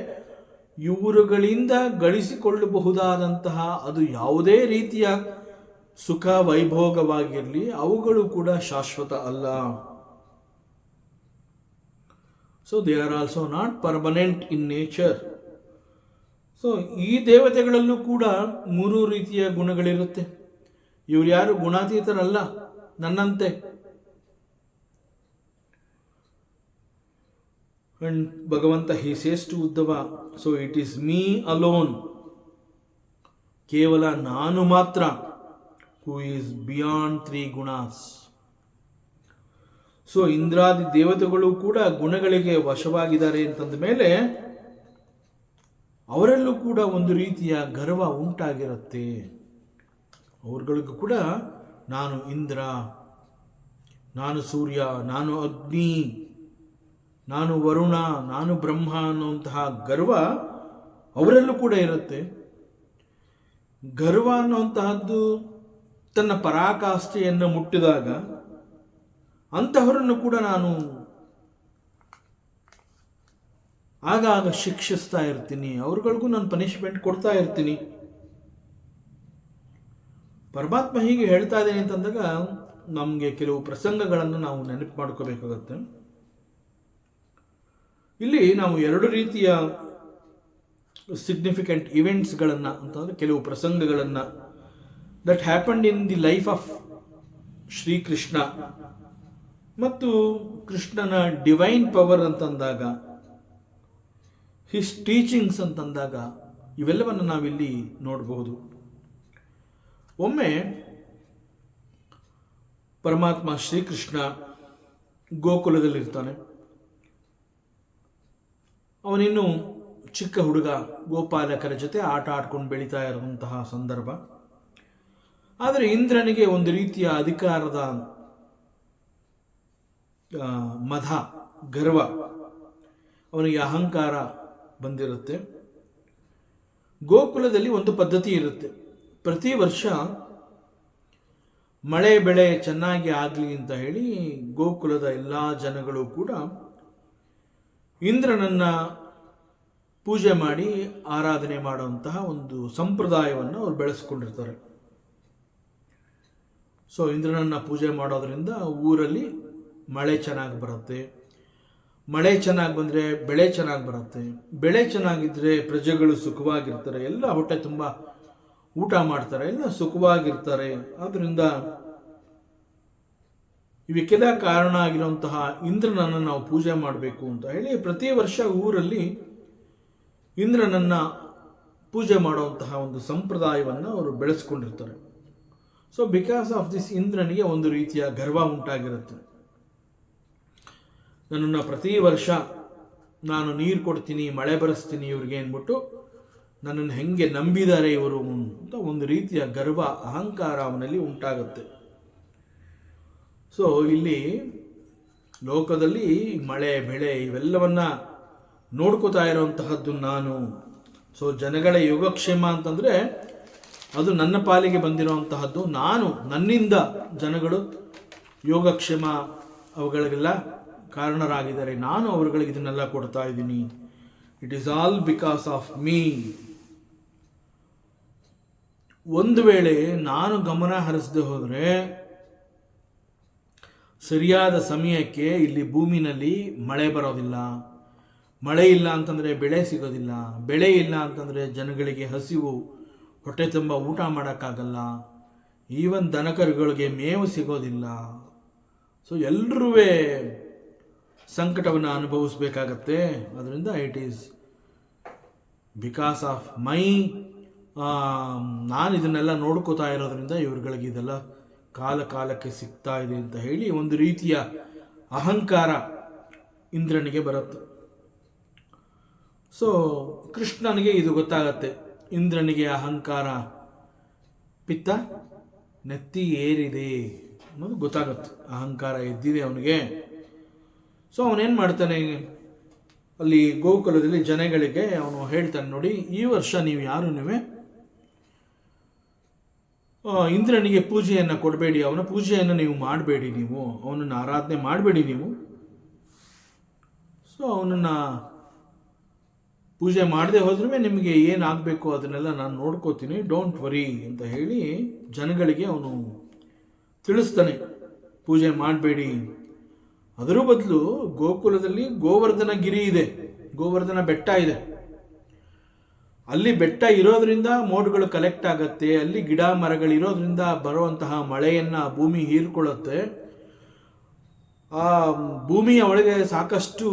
ಇವರುಗಳಿಂದ ಗಳಿಸಿಕೊಳ್ಳಬಹುದಾದಂತಹ ಅದು ಯಾವುದೇ ರೀತಿಯ ಸುಖ ವೈಭೋಗವಾಗಿರಲಿ ಅವುಗಳು ಕೂಡ ಶಾಶ್ವತ ಅಲ್ಲ. So they are also not permanent in nature. So ಈ ದೇವತೆಗಳಲ್ಲೂ ಕೂಡ 3 ರೀತಿಯ ಗುಣಗಳಿರುತ್ತೆ. ಇವ್ರು ಯಾರು ಗುಣಾತೀತರಲ್ಲ, ನನ್ನಂತೆ. ಅಂಡ್ ಭಗವಂತ he says to Uddhava, so it is me alone, ಕೇವಲ ನಾನು ಮಾತ್ರ, who is beyond 3 gunas. So ಇಂದ್ರಾದಿ ದೇವತೆಗಳು ಕೂಡ ಗುಣಗಳಿಗೆ ವಶವಾಗಿದ್ದಾರೆ ಅಂತಂದ ಮೇಲೆ ಅವರಲ್ಲೂ ಕೂಡ ಒಂದು ರೀತಿಯ ಗರ್ವ ಉಂಟಾಗಿರುತ್ತೆ. ಅವ್ರಗಳಿಗೂ ಕೂಡ ನಾನು ಇಂದ್ರ, ನಾನು ಸೂರ್ಯ, ನಾನು ಅಗ್ನಿ, ನಾನು ವರುಣ, ನಾನು ಬ್ರಹ್ಮ ಅನ್ನುವಂತಹ ಗರ್ವ ಅವರಲ್ಲೂ ಕೂಡ ಇರುತ್ತೆ. ಗರ್ವ ಅನ್ನುವಂತಹದ್ದು ತನ್ನ ಪರಾಕಾಷ್ಠೆಯನ್ನು ಮುಟ್ಟಿದಾಗ ಅಂತಹವರನ್ನು ಕೂಡ ನಾನು ಆಗಾಗ ಶಿಕ್ಷಿಸ್ತಾ ಇರ್ತೀನಿ, ಅವ್ರಗಳಿಗೂ ನಾನು ಪನಿಷ್ಮೆಂಟ್ ಕೊಡ್ತಾ ಇರ್ತೀನಿ. ಪರಮಾತ್ಮ ಹೀಗೆ ಹೇಳ್ತಾ ಇದ್ದೇನೆ ಅಂತಂದಾಗ ನಮಗೆ ಕೆಲವು ಪ್ರಸಂಗಗಳನ್ನು ನಾವು ನೆನಪು ಮಾಡ್ಕೋಬೇಕಾಗತ್ತೆ. ಇಲ್ಲಿ ನಾವು 2 ರೀತಿಯ ಸಿಗ್ನಿಫಿಕೆಂಟ್ ಇವೆಂಟ್ಸ್ಗಳನ್ನು ಅಂತಂದರೆ ಕೆಲವು ಪ್ರಸಂಗಗಳನ್ನು that happened in the life of Shri Krishna ಮತ್ತು ಕೃಷ್ಣನ ಡಿವೈನ್ ಪವರ್ ಅಂತಂದಾಗ, ಹಿಸ್ ಟೀಚಿಂಗ್ಸ್ ಅಂತಂದಾಗ ಇವೆಲ್ಲವನ್ನು ನಾವಿಲ್ಲಿ ನೋಡಬಹುದು. ಒಮ್ಮೆ ಪರಮಾತ್ಮ ಶ್ರೀಕೃಷ್ಣ ಗೋಕುಲದಲ್ಲಿರ್ತಾನೆ. ಅವನಿನ್ನು ಚಿಕ್ಕ ಹುಡುಗ, ಗೋಪಾಲಕರ ಜೊತೆ ಆಟ ಆಡ್ಕೊಂಡು ಬೆಳೀತಾ ಇರುವಂತಹ ಸಂದರ್ಭ. ಆದರೆ ಇಂದ್ರನಿಗೆ ಒಂದು ರೀತಿಯ ಅಧಿಕಾರದ ಮದ, ಗರ್ವ, ಅವನಿಗೆ ಅಹಂಕಾರ ಬಂದಿರುತ್ತೆ. ಗೋಕುಲದಲ್ಲಿ ಒಂದು ಪದ್ಧತಿ ಇರುತ್ತೆ. ಪ್ರತಿ ವರ್ಷ ಮಳೆ ಬೆಳೆ ಚೆನ್ನಾಗಿ ಆಗಲಿ ಅಂತ ಹೇಳಿ ಗೋಕುಲದ ಎಲ್ಲ ಜನಗಳು ಕೂಡ ಇಂದ್ರನನ್ನ ಪೂಜೆ ಮಾಡಿ ಆರಾಧನೆ ಮಾಡುವಂತಹ ಒಂದು ಸಂಪ್ರದಾಯವನ್ನು ಅವರು ಬೆಳೆಸ್ಕೊಂಡಿರ್ತಾರೆ. ಸೊ ಇಂದ್ರನನ್ನ ಪೂಜೆ ಮಾಡೋದ್ರಿಂದ ಊರಲ್ಲಿ ಮಳೆ ಚೆನ್ನಾಗಿ ಬರುತ್ತೆ, ಮಳೆ ಚೆನ್ನಾಗಿ ಬಂದರೆ ಬೆಳೆ ಚೆನ್ನಾಗಿ ಬರುತ್ತೆ, ಬೆಳೆ ಚೆನ್ನಾಗಿದ್ದರೆ ಪ್ರಜೆಗಳು ಸುಖವಾಗಿರ್ತಾರೆ, ಎಲ್ಲ ಹೊಟ್ಟೆ ತುಂಬ ಊಟ ಮಾಡ್ತಾರೆ, ಎಲ್ಲ ಸುಖವಾಗಿರ್ತಾರೆ. ಆದ್ದರಿಂದ ಇವಕ್ಕೆಲ್ಲ ಕಾರಣ ಆಗಿರುವಂತಹ ಇಂದ್ರನನ್ನು ನಾವು ಪೂಜೆ ಮಾಡಬೇಕು ಅಂತ ಹೇಳಿ ಪ್ರತಿ ವರ್ಷ ಊರಲ್ಲಿ ಇಂದ್ರನನ್ನ ಪೂಜೆ ಮಾಡುವಂತಹ ಒಂದು ಸಂಪ್ರದಾಯವನ್ನು ಅವರು ಬೆಳೆಸ್ಕೊಂಡಿರ್ತಾರೆ. ಸೊ ಬಿಕಾಸ್ ಆಫ್ ದಿಸ್ ಇಂದ್ರನಿಗೆ ಒಂದು ರೀತಿಯ ಗರ್ವ ಉಂಟಾಗಿರುತ್ತೆ. ನನ್ನನ್ನು ಪ್ರತಿ ವರ್ಷ ನಾನು ನೀರು ಕೊಡ್ತೀನಿ, ಮಳೆ ಬರೆಸ್ತೀನಿ ಇವ್ರಿಗೆ ಅಂದ್ಬಿಟ್ಟು ನನ್ನನ್ನು ಹೆಂಗೆ ನಂಬಿದ್ದಾರೆ ಇವರು ಅಂತ ಒಂದು ರೀತಿಯ ಗರ್ವ, ಅಹಂಕಾರ ಅವನಲ್ಲಿ ಉಂಟಾಗುತ್ತೆ. ಸೊ ಇಲ್ಲಿ ಲೋಕದಲ್ಲಿ ಮಳೆ ಬೆಳೆ ಇವೆಲ್ಲವನ್ನ ನೋಡ್ಕೋತಾ ಇರೋಂತಹದ್ದು ನಾನು. ಸೊ ಜನಗಳ ಯೋಗಕ್ಷೇಮ ಅಂತಂದರೆ ಅದು ನನ್ನ ಪಾಲಿಗೆ ಬಂದಿರುವಂತಹದ್ದು. ನನ್ನಿಂದ ಜನಗಳು ಯೋಗಕ್ಷೇಮ ಅವುಗಳಿಗೆಲ್ಲ ಕಾರಣರಾಗಿದ್ದಾರೆ, ನಾನು ಅವರುಗಳಿಗೆ ಇದನ್ನೆಲ್ಲ ಕೊಡ್ತಾ ಇದ್ದೀನಿ it is all because of me. ಒಂದು ವೇಳೆ ನಾನು ಗಮನ ಹರಿಸದೆ ಹೋದರೆ ಸರಿಯಾದ ಸಮಯಕ್ಕೆ ಇಲ್ಲಿ ಭೂಮಿನಲ್ಲಿ ಮಳೆ ಬರೋದಿಲ್ಲ. ಮಳೆ ಇಲ್ಲ ಅಂತಂದರೆ ಬೆಳೆ ಸಿಗೋದಿಲ್ಲ. ಬೆಳೆ ಇಲ್ಲ ಅಂತಂದರೆ ಜನಗಳಿಗೆ ಹಸಿವು, ಹೊಟ್ಟೆ ತುಂಬ ಊಟ ಮಾಡೋಕ್ಕಾಗಲ್ಲ. ಈವನ್ ದನಕರುಗಳಿಗೆ ಮೇವು ಸಿಗೋದಿಲ್ಲ. ಸೊ ಎಲ್ಲರೂ ಸಂಕಟವನ್ನು ಅನುಭವಿಸ್ಬೇಕಾಗತ್ತೆ. ಅದರಿಂದ it is because of my, ನಾನು ಇದನ್ನೆಲ್ಲ ನೋಡ್ಕೋತಾ ಇರೋದ್ರಿಂದ ಇವ್ರುಗಳಿಗೆ ಇದೆಲ್ಲ ಕಾಲ ಕಾಲಕ್ಕೆ ಸಿಗ್ತಾ ಇದೆ ಅಂತ ಹೇಳಿ ಒಂದು ರೀತಿಯ ಅಹಂಕಾರ ಇಂದ್ರನಿಗೆ ಬರುತ್ತೆ. ಸೊ ಕೃಷ್ಣನಿಗೆ ಇದು ಗೊತ್ತಾಗತ್ತೆ. ಇಂದ್ರನಿಗೆ ಅಹಂಕಾರ ಪಿತ್ತ ನೆತ್ತಿ ಏರಿದೆ ಅನ್ನೋದು ಗೊತ್ತಾಗುತ್ತೆ. ಅಹಂಕಾರ ಎದ್ದಿದೆ ಅವನಿಗೆ. ಸೊ ಅವನೇನು ಮಾಡ್ತಾನೆ, ಅಲ್ಲಿ ಗೋಕುಲದಲ್ಲಿ ಜನಗಳಿಗೆ ಅವನು ಹೇಳ್ತಾನೆ, ನೋಡಿ ಈ ವರ್ಷ ನೀವು ಯಾರು ಇಂದ್ರನಿಗೆ ಪೂಜೆಯನ್ನು ಕೊಡಬೇಡಿ, ಅವನ ಪೂಜೆಯನ್ನು ನೀವು ಮಾಡಬೇಡಿ, ನೀವು ಅವನನ್ನು ಆರಾಧನೆ ಮಾಡಬೇಡಿ ನೀವು. ಸೊ ಅವನನ್ನು ಪೂಜೆ ಮಾಡದೆ ಹೋದ್ರೂ ನಿಮಗೆ ಏನಾಗಬೇಕು ಅದನ್ನೆಲ್ಲ ನಾನು ನೋಡ್ಕೋತೀನಿ, ಡೋಂಟ್ ವರಿ ಅಂತ ಹೇಳಿ ಜನಗಳಿಗೆ ಅವನು ತಿಳಿಸ್ತಾನೆ, ಪೂಜೆ ಮಾಡಬೇಡಿ. ಅದರ ಬದಲು ಗೋಕುಲದಲ್ಲಿ ಗೋವರ್ಧನ ಗಿರಿ ಇದೆ, ಗೋವರ್ಧನ ಬೆಟ್ಟ ಇದೆ. ಅಲ್ಲಿ ಬೆಟ್ಟ ಇರೋದ್ರಿಂದ ಮೋಡ್ಗಳು ಕಲೆಕ್ಟ್ ಆಗತ್ತೆ. ಅಲ್ಲಿ ಗಿಡ ಮರಗಳಿರೋದ್ರಿಂದ ಬರುವಂತಹ ಮಳೆಯನ್ನು ಭೂಮಿ ಹೀರ್ಕೊಳ್ಳುತ್ತೆ. ಆ ಭೂಮಿಯ ಒಳಗೆ ಸಾಕಷ್ಟು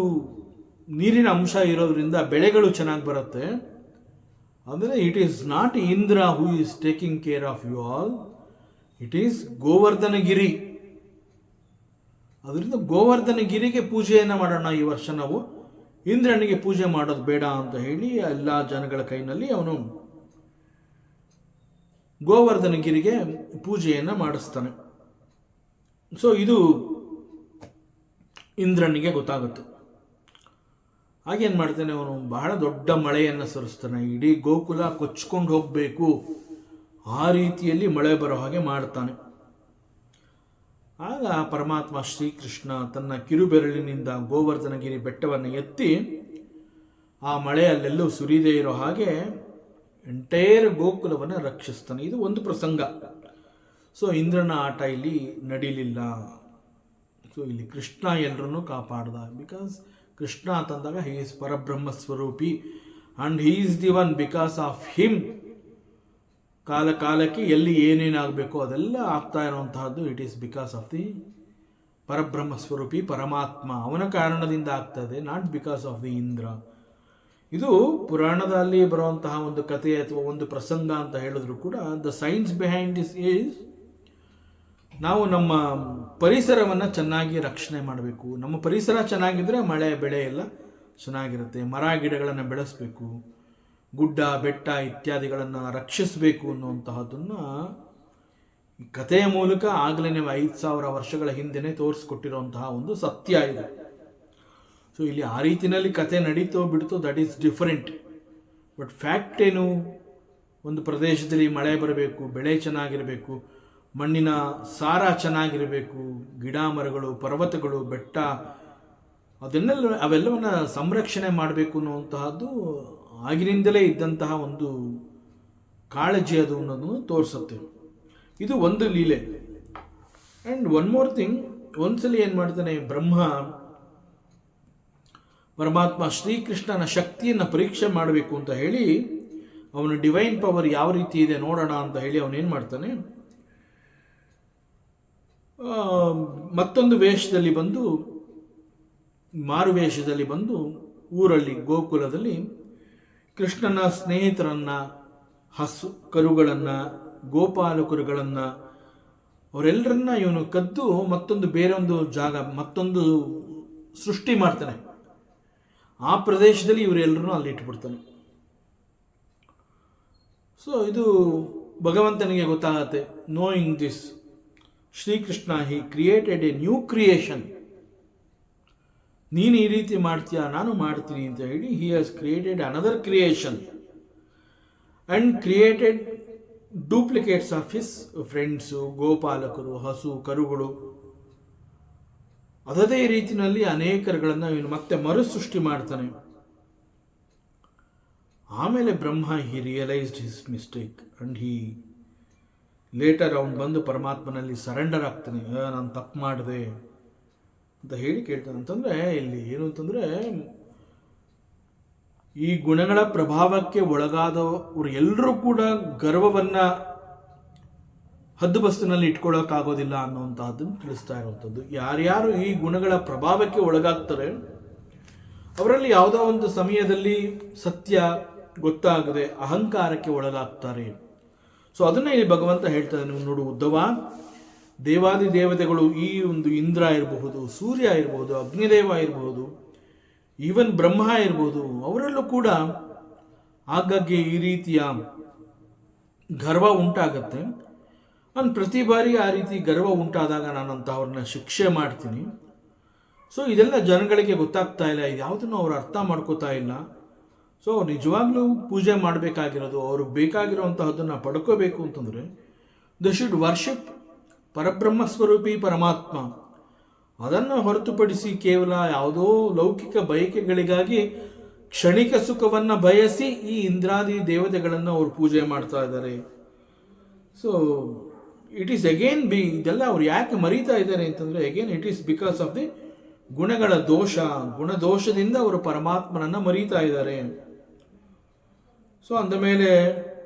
ನೀರಿನ ಅಂಶ ಇರೋದ್ರಿಂದ ಬೆಳೆಗಳು ಚೆನ್ನಾಗಿ ಬರುತ್ತೆ. ಅಂದರೆ it is not Indra who is taking care of you all, it is Govardhanagiri. ಅದರಿಂದ ಗೋವರ್ಧನಗಿರಿಗೆ ಪೂಜೆಯನ್ನು ಮಾಡೋಣ ಈ ವರ್ಷ ನಾವು, ಇಂದ್ರನಿಗೆ ಪೂಜೆ ಮಾಡೋದು ಬೇಡ ಅಂತ ಹೇಳಿ ಎಲ್ಲ ಜನಗಳ ಕೈನಲ್ಲಿ ಅವನು ಗೋವರ್ಧನಗಿರಿಗೆ ಪೂಜೆಯನ್ನು ಮಾಡಿಸ್ತಾನೆ. ಸೊ ಇದು ಇಂದ್ರನಿಗೆ ಗೊತ್ತಾಗುತ್ತೆ. ಹಾಗೇನು ಮಾಡ್ತಾನೆ, ಅವನು ಬಹಳ ದೊಡ್ಡ ಮಳೆಯನ್ನು ಸುರಿಸ್ತಾನೆ. ಇಡೀ ಗೋಕುಲ ಕೊಚ್ಕೊಂಡು ಹೋಗಬೇಕು ಆ ರೀತಿಯಲ್ಲಿ ಮಳೆ ಬರೋ ಹಾಗೆ ಮಾಡ್ತಾನೆ. ಆಗ ಪರಮಾತ್ಮ ಶ್ರೀಕೃಷ್ಣ ತನ್ನ ಕಿರುಬೆರಳಿನಿಂದ ಗೋವರ್ಧನಗಿರಿ ಬೆಟ್ಟವನ್ನು ಎತ್ತಿ ಆ ಮಳೆ ಅಲ್ಲೆಲ್ಲೂ ಸುರಿದೇ ಇರೋ ಹಾಗೆ ಎಂಟೈರ್ ಗೋಕುಲವನ್ನು ರಕ್ಷಿಸ್ತಾನೆ. ಇದು ಒಂದು ಪ್ರಸಂಗ. ಸೊ ಇಂದ್ರನ ಆಟ ಇಲ್ಲಿ ನಡೀಲಿಲ್ಲ. ಸೊ ಇಲ್ಲಿ ಕೃಷ್ಣ ಎಲ್ಲರನ್ನೂ ಕಾಪಾಡ್ದ. ಬಿಕಾಸ್ ಕೃಷ್ಣ ಅಂತಂದಾಗ ಹಿ ಈಸ್ ಪರಬ್ರಹ್ಮ ಸ್ವರೂಪಿ and he is the one. Because of him ಕಾಲ ಕಾಲಕ್ಕೆ ಎಲ್ಲಿ ಏನೇನಾಗಬೇಕು ಅದೆಲ್ಲ ಆಗ್ತಾ ಇರುವಂತಹದ್ದು it is because of the ಪರಬ್ರಹ್ಮ ಸ್ವರೂಪಿ ಪರಮಾತ್ಮ. ಅವನ ಕಾರಣದಿಂದ ಆಗ್ತದೆ, not because of the Indra. ಇದು ಪುರಾಣದಲ್ಲಿ ಬರುವಂತಹ ಒಂದು ಕಥೆ ಅಥವಾ ಒಂದು ಪ್ರಸಂಗ ಅಂತ ಹೇಳಿದ್ರು ಕೂಡ the science behind this is ನಾವು ನಮ್ಮ ಪರಿಸರವನ್ನು ಚೆನ್ನಾಗಿ ರಕ್ಷಣೆ ಮಾಡಬೇಕು. ನಮ್ಮ ಪರಿಸರ ಚೆನ್ನಾಗಿದ್ದರೆ ಮಳೆ ಬೆಳೆ ಎಲ್ಲ ಚೆನ್ನಾಗಿರುತ್ತೆ. ಮರ ಗಿಡಗಳನ್ನು ಬೆಳೆಸಬೇಕು, ಗುಡ್ಡ ಬೆಟ್ಟ ಇತ್ಯಾದಿಗಳನ್ನು ರಕ್ಷಿಸಬೇಕು ಅನ್ನುವಂತಹದ್ದನ್ನು ಈ ಕಥೆಯ ಮೂಲಕ ಆಗಲೇ 5,000 ವರ್ಷಗಳ ಹಿಂದೆನೇ ತೋರಿಸ್ಕೊಟ್ಟಿರುವಂತಹ ಒಂದು ಸತ್ಯ ಇದೆ. ಸೊ ಇಲ್ಲಿ ಆ ರೀತಿಯಲ್ಲಿ ಕಥೆ ನಡೀತೋ ಬಿಡ್ತೋ that is different. But fact ಏನು, ಒಂದು ಪ್ರದೇಶದಲ್ಲಿ ಮಳೆ ಬರಬೇಕು, ಬೆಳೆ ಚೆನ್ನಾಗಿರಬೇಕು, ಮಣ್ಣಿನ ಸಾರ ಚೆನ್ನಾಗಿರಬೇಕು, ಗಿಡ ಮರಗಳು ಪರ್ವತಗಳು ಬೆಟ್ಟ ಅವೆಲ್ಲವನ್ನು ಸಂರಕ್ಷಣೆ ಮಾಡಬೇಕು ಅನ್ನುವಂತಹದ್ದು ಆಗಿನಿಂದಲೇ ಇದ್ದಂತಹ ಒಂದು ಕಾಳಜಿ ಅದು ಅನ್ನೋದನ್ನು ತೋರಿಸುತ್ತೆ. ಇದು ಒಂದು ಲೀಲೆ. ಆ್ಯಂಡ್ ಒನ್ ಮೋರ್ ಥಿಂಗ್, ಒಂದ್ಸಲಿ ಏನು ಮಾಡ್ತಾನೆ ಪರಮಾತ್ಮ ಶ್ರೀಕೃಷ್ಣನ ಶಕ್ತಿಯನ್ನು ಪರೀಕ್ಷೆ ಮಾಡಬೇಕು ಅಂತ ಹೇಳಿ, ಅವನ ಡಿವೈನ್ ಪವರ್ ಯಾವ ರೀತಿ ಇದೆ ನೋಡೋಣ ಅಂತ ಹೇಳಿ ಅವನೇನು ಮಾಡ್ತಾನೆ, ಮತ್ತೊಂದು ವೇಷದಲ್ಲಿ ಬಂದು, ಮಾರು ವೇಷದಲ್ಲಿ ಬಂದು ಊರಲ್ಲಿ ಗೋಕುಲದಲ್ಲಿ ಕೃಷ್ಣನ ಸ್ನೇಹಿತರನ್ನು, ಕರುಗಳನ್ನು, ಗೋಪಾಲಕರುಗಳನ್ನು ಅವರೆಲ್ಲರನ್ನ ಇವನು ಕದ್ದು ಮತ್ತೊಂದು ಬೇರೊಂದು ಜಾಗ, ಮತ್ತೊಂದು ಸೃಷ್ಟಿ ಮಾಡ್ತಾನೆ. ಆ ಪ್ರದೇಶದಲ್ಲಿ ಇವರೆಲ್ಲರೂ ಅಲ್ಲಿ ಇಟ್ಬಿಡ್ತಾನೆ. ಸೊ ಇದು ಭಗವಂತನಿಗೆ ಗೊತ್ತಾಗತ್ತೆ. Knowing this, Shrikrishna he created a new creation. ನೀನು ಈ ರೀತಿ ಮಾಡ್ತೀಯಾ, ನಾನು ಮಾಡ್ತೀನಿ ಅಂತ ಹೇಳಿ he has created another creation and created duplicates of his friends, ಗೋಪಾಲಕರು, ಹಸು ಕರುಗಳು. ಅದೇ ರೀತಿಯಲ್ಲಿ ಅನೇಕರುಗಳನ್ನು ಇವನು ಮತ್ತೆ ಮರುಸೃಷ್ಟಿ ಮಾಡ್ತಾನೆ. ಆಮೇಲೆ Brahma he realised his mistake and he later ಅವನು ಬಂದು ಪರಮಾತ್ಮನಲ್ಲಿ ಸರೆಂಡರ್ ಆಗ್ತಾನೆ, ನಾನು ತಪ್ಪು ಮಾಡಿದೆ ಅಂತ ಹೇಳಿ ಕೇಳ್ತಾನೆ. ಅಂತಂದರೆ ಇಲ್ಲಿ ಏನು ಅಂತಂದರೆ, ಈ ಗುಣಗಳ ಪ್ರಭಾವಕ್ಕೆ ಒಳಗಾದವರು ಎಲ್ಲರೂ ಕೂಡ ಗರ್ವವನ್ನು ಹದ್ದುಬಸ್ತಿನಲ್ಲಿ ಇಟ್ಕೊಳ್ಳೋಕ್ಕಾಗೋದಿಲ್ಲ ಅನ್ನುವಂತಹದ್ದನ್ನು ತಿಳಿಸ್ತಾ ಇರುವಂಥದ್ದು. ಯಾರ್ಯಾರು ಈ ಗುಣಗಳ ಪ್ರಭಾವಕ್ಕೆ ಒಳಗಾಗ್ತಾರೆ ಅವರಲ್ಲಿ ಯಾವುದೋ ಒಂದು ಸಮಯದಲ್ಲಿ ಸತ್ಯ ಗೊತ್ತಾಗದೆ ಅಹಂಕಾರಕ್ಕೆ ಒಳಗಾಗ್ತಾರೆ. ಸೊ ಅದನ್ನು ಇಲ್ಲಿ ಭಗವಂತ ಹೇಳ್ತಾರೆ, ನೀವು ನೋಡು ಉದ್ದವ, ದೇವಾದಿ ದೇವತೆಗಳು, ಈ ಒಂದು ಇಂದ್ರ ಇರಬಹುದು, ಸೂರ್ಯ ಇರಬಹುದು, ಅಗ್ನಿದೇವ ಇರಬಹುದು, ಈವನ್ ಬ್ರಹ್ಮ ಇರ್ಬೋದು, ಅವರಲ್ಲೂ ಕೂಡ ಆಗಾಗ್ಗೆ ಈ ರೀತಿಯ ಗರ್ವ ಉಂಟಾಗತ್ತೆ. ನಾನು ಪ್ರತಿ ಬಾರಿ ಆ ರೀತಿ ಗರ್ವ ಉಂಟಾದಾಗ ನಾನಂತಹವ್ರನ್ನ ಶಿಕ್ಷೆ ಮಾಡ್ತೀನಿ. ಸೊ ಇದೆಲ್ಲ ಜನಗಳಿಗೆ ಗೊತ್ತಾಗ್ತಾ ಇಲ್ಲ, ಇದು ಯಾವುದನ್ನು ಅವರು ಅರ್ಥ ಮಾಡ್ಕೋತಾ ಇಲ್ಲ. ಸೊ ನಿಜವಾಗ್ಲೂ ಪೂಜೆ ಮಾಡಬೇಕಾಗಿರೋದು, ಅವ್ರಿಗೆ ಬೇಕಾಗಿರೋಂತಹದ್ದನ್ನು ಪಡ್ಕೋಬೇಕು ಅಂತಂದರೆ ದ ಶುಡ್ ವರ್ಷಿಪ್ ಪರಬ್ರಹ್ಮ ಸ್ವರೂಪಿ ಪರಮಾತ್ಮ. ಅದನ್ನು ಹೊರತುಪಡಿಸಿ ಕೇವಲ ಯಾವುದೋ ಲೌಕಿಕ ಬಯಕೆಗಳಿಗಾಗಿ ಕ್ಷಣಿಕ ಸುಖವನ್ನು ಬಯಸಿ ಈ ಇಂದ್ರಾದಿ ದೇವತೆಗಳನ್ನು ಅವರು ಪೂಜೆ ಮಾಡ್ತಾ ಇದ್ದಾರೆ. ಸೊ ಇಟ್ ಈಸ್ ಅಗೇನ್ ಇದೆಲ್ಲ ಅವ್ರು ಯಾಕೆ ಮರೀತಾ ಇದ್ದಾರೆ ಅಂತಂದರೆ, again it is because of the ಗುಣಗಳ ದೋಷ. ಗುಣದೋಷದಿಂದ ಅವರು ಪರಮಾತ್ಮನನ್ನು ಮರೀತಾ ಇದ್ದಾರೆ. ಸೊ ಅಂದಮೇಲೆ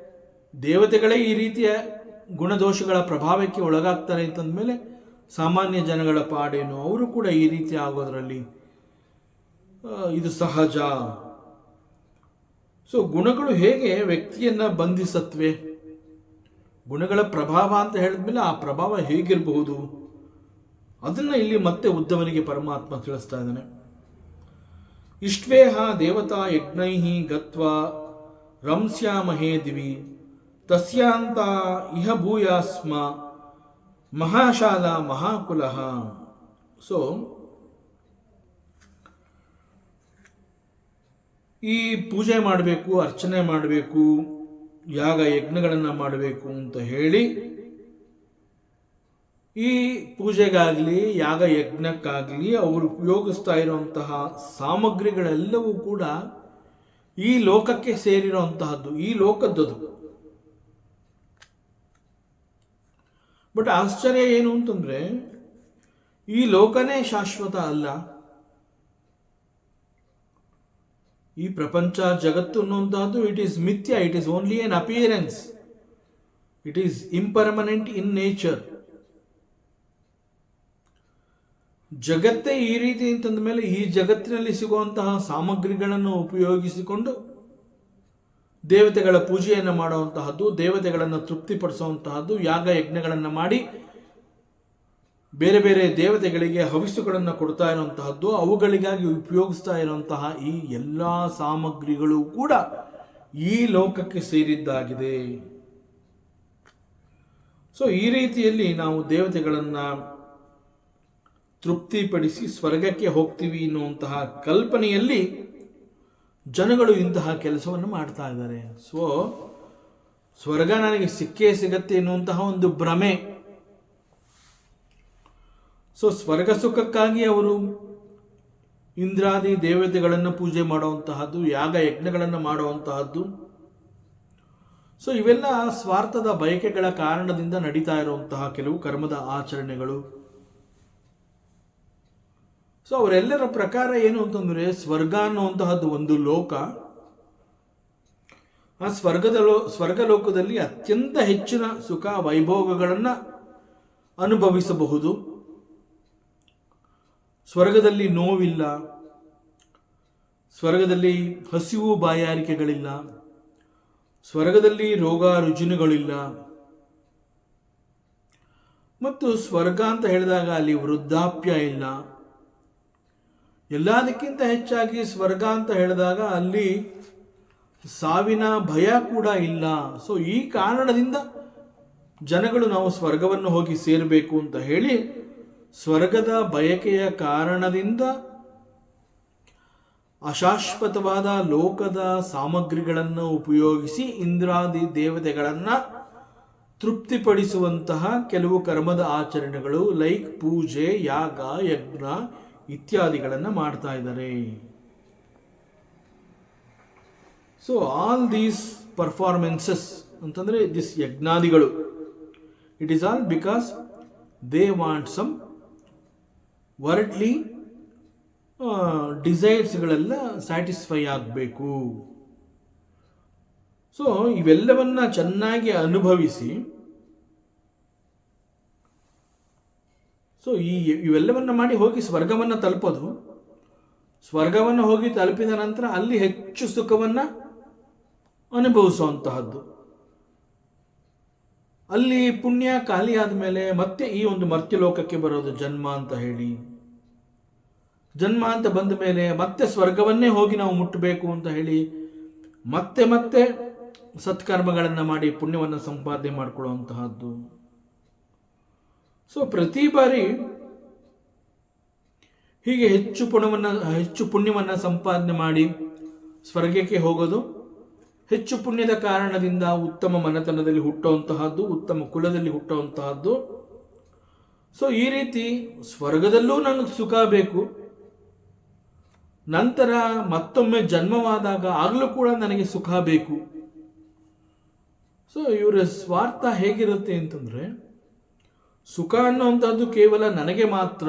ದೇವತೆಗಳೇ ಈ ರೀತಿಯ ಗುಣದೋಷಗಳ ಪ್ರಭಾವಕ್ಕೆ ಒಳಗಾಗ್ತಾರೆ ಅಂತಂದಮೇಲೆ ಸಾಮಾನ್ಯ ಜನಗಳ ಪಾಡೇನು, ಅವರು ಕೂಡ ಈ ರೀತಿ ಆಗೋದ್ರಲ್ಲಿ ಇದು ಸಹಜ. ಸೊ ಗುಣಗಳು ಹೇಗೆ ವ್ಯಕ್ತಿಯನ್ನ ಬಂಧಿಸತ್ವೆ, ಗುಣಗಳ ಪ್ರಭಾವ ಅಂತ ಹೇಳಿದ್ಮೇಲೆ ಆ ಪ್ರಭಾವ ಹೇಗಿರಬಹುದು ಅದನ್ನ ಇಲ್ಲಿ ಮತ್ತೆ ಉದ್ದವನಿಗೆ ಪರಮಾತ್ಮ ತಿಳಿಸ್ತಾ ಇದ್ದಾನೆ. ಇಷ್ಟ್ವೇಹ ದೇವತಾ ಯಜ್ಞೈ ಗತ್ವಾ ರಂಸ್ಯಾಮಹೇ ದಿವಿ ತಸ್ಯಾಂತ ಇಹ ಭೂಯಾಸ್ಮ ಮಹಾಶಾಲ ಮಹಾಕುಲಃ. ಸೊ ಈ ಪೂಜೆ ಮಾಡಬೇಕು, ಅರ್ಚನೆ ಮಾಡಬೇಕು, ಯಾಗ ಯಜ್ಞಗಳನ್ನು ಮಾಡಬೇಕು ಅಂತ ಹೇಳಿ ಈ ಪೂಜೆಗಾಗಲಿ ಯಾಗ ಯಜ್ಞಕ್ಕಾಗಲಿ ಅವರು ಉಪಯೋಗಿಸ್ತಾ ಇರುವಂತಹ ಸಾಮಗ್ರಿಗಳೆಲ್ಲವೂ ಕೂಡ ಈ ಲೋಕಕ್ಕೆ ಸೇರಿರುವಂತಹದ್ದು, ಈ ಲೋಕದ್ದದು. ಬಟ್ ಆಶ್ಚರ್ಯ ಏನು ಅಂತಂದ್ರೆ, ಈ ಲೋಕನೇ ಶಾಶ್ವತ ಅಲ್ಲ. ಈ ಪ್ರಪಂಚ ಜಗತ್ತು ಅನ್ನುವಂತಹದ್ದು ಇಟ್ ಈಸ್ ಮಿಥ್ಯ, it is only N appearance, it is impermanent in nature. ಜಗತ್ತೇ ಈ ರೀತಿ ಅಂತಂದ ಮೇಲೆ ಈ ಜಗತ್ತಿನಲ್ಲಿ ಸಿಗುವಂತಹ ಸಾಮಗ್ರಿಗಳನ್ನು ಉಪಯೋಗಿಸಿಕೊಂಡು ದೇವತೆಗಳ ಪೂಜೆಯನ್ನು ಮಾಡುವಂತಹದ್ದು, ದೇವತೆಗಳನ್ನು ತೃಪ್ತಿಪಡಿಸುವಂತಹದ್ದು, ಯಾಗ ಯಜ್ಞಗಳನ್ನು ಮಾಡಿ ಬೇರೆ ಬೇರೆ ದೇವತೆಗಳಿಗೆ ಹವಿಸ್ಸುಗಳನ್ನು ಕೊಡ್ತಾ ಇರುವಂತಹದ್ದು, ಅವುಗಳಿಗಾಗಿ ಉಪಯೋಗಿಸ್ತಾ ಇರುವಂತಹ ಈ ಎಲ್ಲ ಸಾಮಗ್ರಿಗಳು ಕೂಡ ಈ ಲೋಕಕ್ಕೆ ಸೇರಿದ್ದಾಗಿದೆ. ಸೊ ಈ ರೀತಿಯಲ್ಲಿ ನಾವು ದೇವತೆಗಳನ್ನು ತೃಪ್ತಿಪಡಿಸಿ ಸ್ವರ್ಗಕ್ಕೆ ಹೋಗ್ತೀವಿ ಎನ್ನುವಂತಹ ಕಲ್ಪನೆಯಲ್ಲಿ ಜನಗಳು ಇಂತಹ ಕೆಲಸವನ್ನು ಮಾಡ್ತಾ ಇದ್ದಾರೆ. ಸೊ ಸ್ವರ್ಗ ನನಗೆ ಸಿಕ್ಕೇ ಸಿಗತ್ತೆ ಎನ್ನುವಂತಹ ಒಂದು ಭ್ರಮೆ. ಸೊ ಸ್ವರ್ಗ ಸುಖಕ್ಕಾಗಿ ಅವರು ಇಂದ್ರಾದಿ ದೇವತೆಗಳನ್ನು ಪೂಜೆ ಮಾಡುವಂತಹದ್ದು, ಯಾಗ ಯಜ್ಞಗಳನ್ನು ಮಾಡುವಂತಹದ್ದು. ಸೊ ಇವೆಲ್ಲ ಸ್ವಾರ್ಥದ ಬಯಕೆಗಳ ಕಾರಣದಿಂದ ನಡೀತಾ ಇರುವಂತಹ ಕೆಲವು ಕರ್ಮದ ಆಚರಣೆಗಳು. ಸೊ ಅವರೆಲ್ಲರ ಪ್ರಕಾರ ಏನು ಅಂತಂದ್ರೆ, ಸ್ವರ್ಗ ಅನ್ನುವಂತಹದ್ದು ಒಂದು ಲೋಕ. ಆ ಸ್ವರ್ಗಲೋಕದಲ್ಲಿ ಅತ್ಯಂತ ಹೆಚ್ಚಿನ ಸುಖ ವೈಭೋಗಗಳನ್ನು ಅನುಭವಿಸಬಹುದು. ಸ್ವರ್ಗದಲ್ಲಿ ನೋವಿಲ್ಲ, ಸ್ವರ್ಗದಲ್ಲಿ ಹಸಿವು ಬಾಯಾರಿಕೆಗಳಿಲ್ಲ, ಸ್ವರ್ಗದಲ್ಲಿ ರೋಗ ರುಜಿನಗಳಿಲ್ಲ. ಮತ್ತು ಸ್ವರ್ಗ ಅಂತ ಹೇಳಿದಾಗ ಅಲ್ಲಿ ವೃದ್ಧಾಪ್ಯ ಇಲ್ಲ. ಎಲ್ಲದಕ್ಕಿಂತ ಹೆಚ್ಚಾಗಿ ಸ್ವರ್ಗ ಅಂತ ಹೇಳಿದಾಗ ಅಲ್ಲಿ ಸಾವಿನ ಭಯ ಕೂಡ ಇಲ್ಲ. ಸೊ ಈ ಕಾರಣದಿಂದ ಜನಗಳು ನಾವು ಸ್ವರ್ಗವನ್ನು ಹೋಗಿ ಸೇರಬೇಕು ಅಂತ ಹೇಳಿ ಸ್ವರ್ಗದ ಬಯಕೆಯ ಕಾರಣದಿಂದ ಅಶಾಶ್ವತವಾದ ಲೋಕದ ಸಾಮಗ್ರಿಗಳನ್ನು ಉಪಯೋಗಿಸಿ ಇಂದ್ರಾದಿ ದೇವತೆಗಳನ್ನು ತೃಪ್ತಿಪಡಿಸುವಂತಹ ಕೆಲವು ಕರ್ಮದ ಆಚರಣೆಗಳು ಲೈಕ್ ಪೂಜೆ, ಯಾಗ, ಯಜ್ಞ ಇತ್ಯಾದಿಗಳನ್ನು ಮಾಡ್ತಾ ಇದ್ದಾರೆ. ಸೊ ಆಲ್ ದೀಸ್ ಪರ್ಫಾರ್ಮೆನ್ಸಸ್ ಅಂತಂದರೆ ದಿಸ್ ಯಜ್ಞಾದಿಗಳು, it is all because they want some worldly ಡಿಸೈರ್ಸ್ಗಳೆಲ್ಲ ಸ್ಯಾಟಿಸ್ಫೈ ಆಗಬೇಕು. ಸೊ ಇವೆಲ್ಲವನ್ನ ಚೆನ್ನಾಗಿ ಅನುಭವಿಸಿ, ಸೊ ಇವೆಲ್ಲವನ್ನ ಮಾಡಿ ಹೋಗಿ ಸ್ವರ್ಗವನ್ನು ತಲುಪೋದು. ಸ್ವರ್ಗವನ್ನು ಹೋಗಿ ತಲುಪಿದ ನಂತರ ಅಲ್ಲಿ ಹೆಚ್ಚು ಸುಖವನ್ನು ಅನುಭವಿಸುವಂತಹದ್ದು. ಅಲ್ಲಿ ಪುಣ್ಯ ಖಾಲಿ ಆದಮೇಲೆ ಮತ್ತೆ ಈ ಒಂದು ಮರ್ತ್ಯಲೋಕಕ್ಕೆ ಬರೋದು ಜನ್ಮ ಅಂತ ಹೇಳಿ, ಜನ್ಮ ಅಂತ ಬಂದ ಮೇಲೆ ಮತ್ತೆ ಸ್ವರ್ಗವನ್ನೇ ಹೋಗಿ ನಾವು ಮುಟ್ಟಬೇಕು ಅಂತ ಹೇಳಿ ಮತ್ತೆ ಮತ್ತೆ ಸತ್ಕರ್ಮಗಳನ್ನು ಮಾಡಿ ಪುಣ್ಯವನ್ನು ಸಂಪಾದನೆ ಮಾಡಿಕೊಳ್ಳುವಂತಹದ್ದು. ಸೊ ಪ್ರತಿ ಬಾರಿ ಹೀಗೆ ಹೆಚ್ಚು ಪುಣ್ಯವನ್ನು ಸಂಪಾದನೆ ಮಾಡಿ ಸ್ವರ್ಗಕ್ಕೆ ಹೋಗೋದು, ಹೆಚ್ಚು ಪುಣ್ಯದ ಕಾರಣದಿಂದ ಉತ್ತಮ ಮನೆತನದಲ್ಲಿ ಹುಟ್ಟುವಂತಹದ್ದು, ಉತ್ತಮ ಕುಲದಲ್ಲಿ ಹುಟ್ಟುವಂತಹದ್ದು. ಸೊ ಈ ರೀತಿ ಸ್ವರ್ಗದಲ್ಲೂ ನನಗೆ ಸುಖ ಬೇಕು, ನಂತರ ಮತ್ತೊಮ್ಮೆ ಜನ್ಮವಾದಾಗ ಆಗಲೂ ಕೂಡ ನನಗೆ ಸುಖ ಬೇಕು. ಸೊ ಇವರ ಸ್ವಾರ್ಥ ಹೇಗಿರುತ್ತೆ ಅಂತಂದರೆ, ಸುಖ ಅನ್ನುವಂಥದ್ದು ಕೇವಲ ನನಗೆ ಮಾತ್ರ.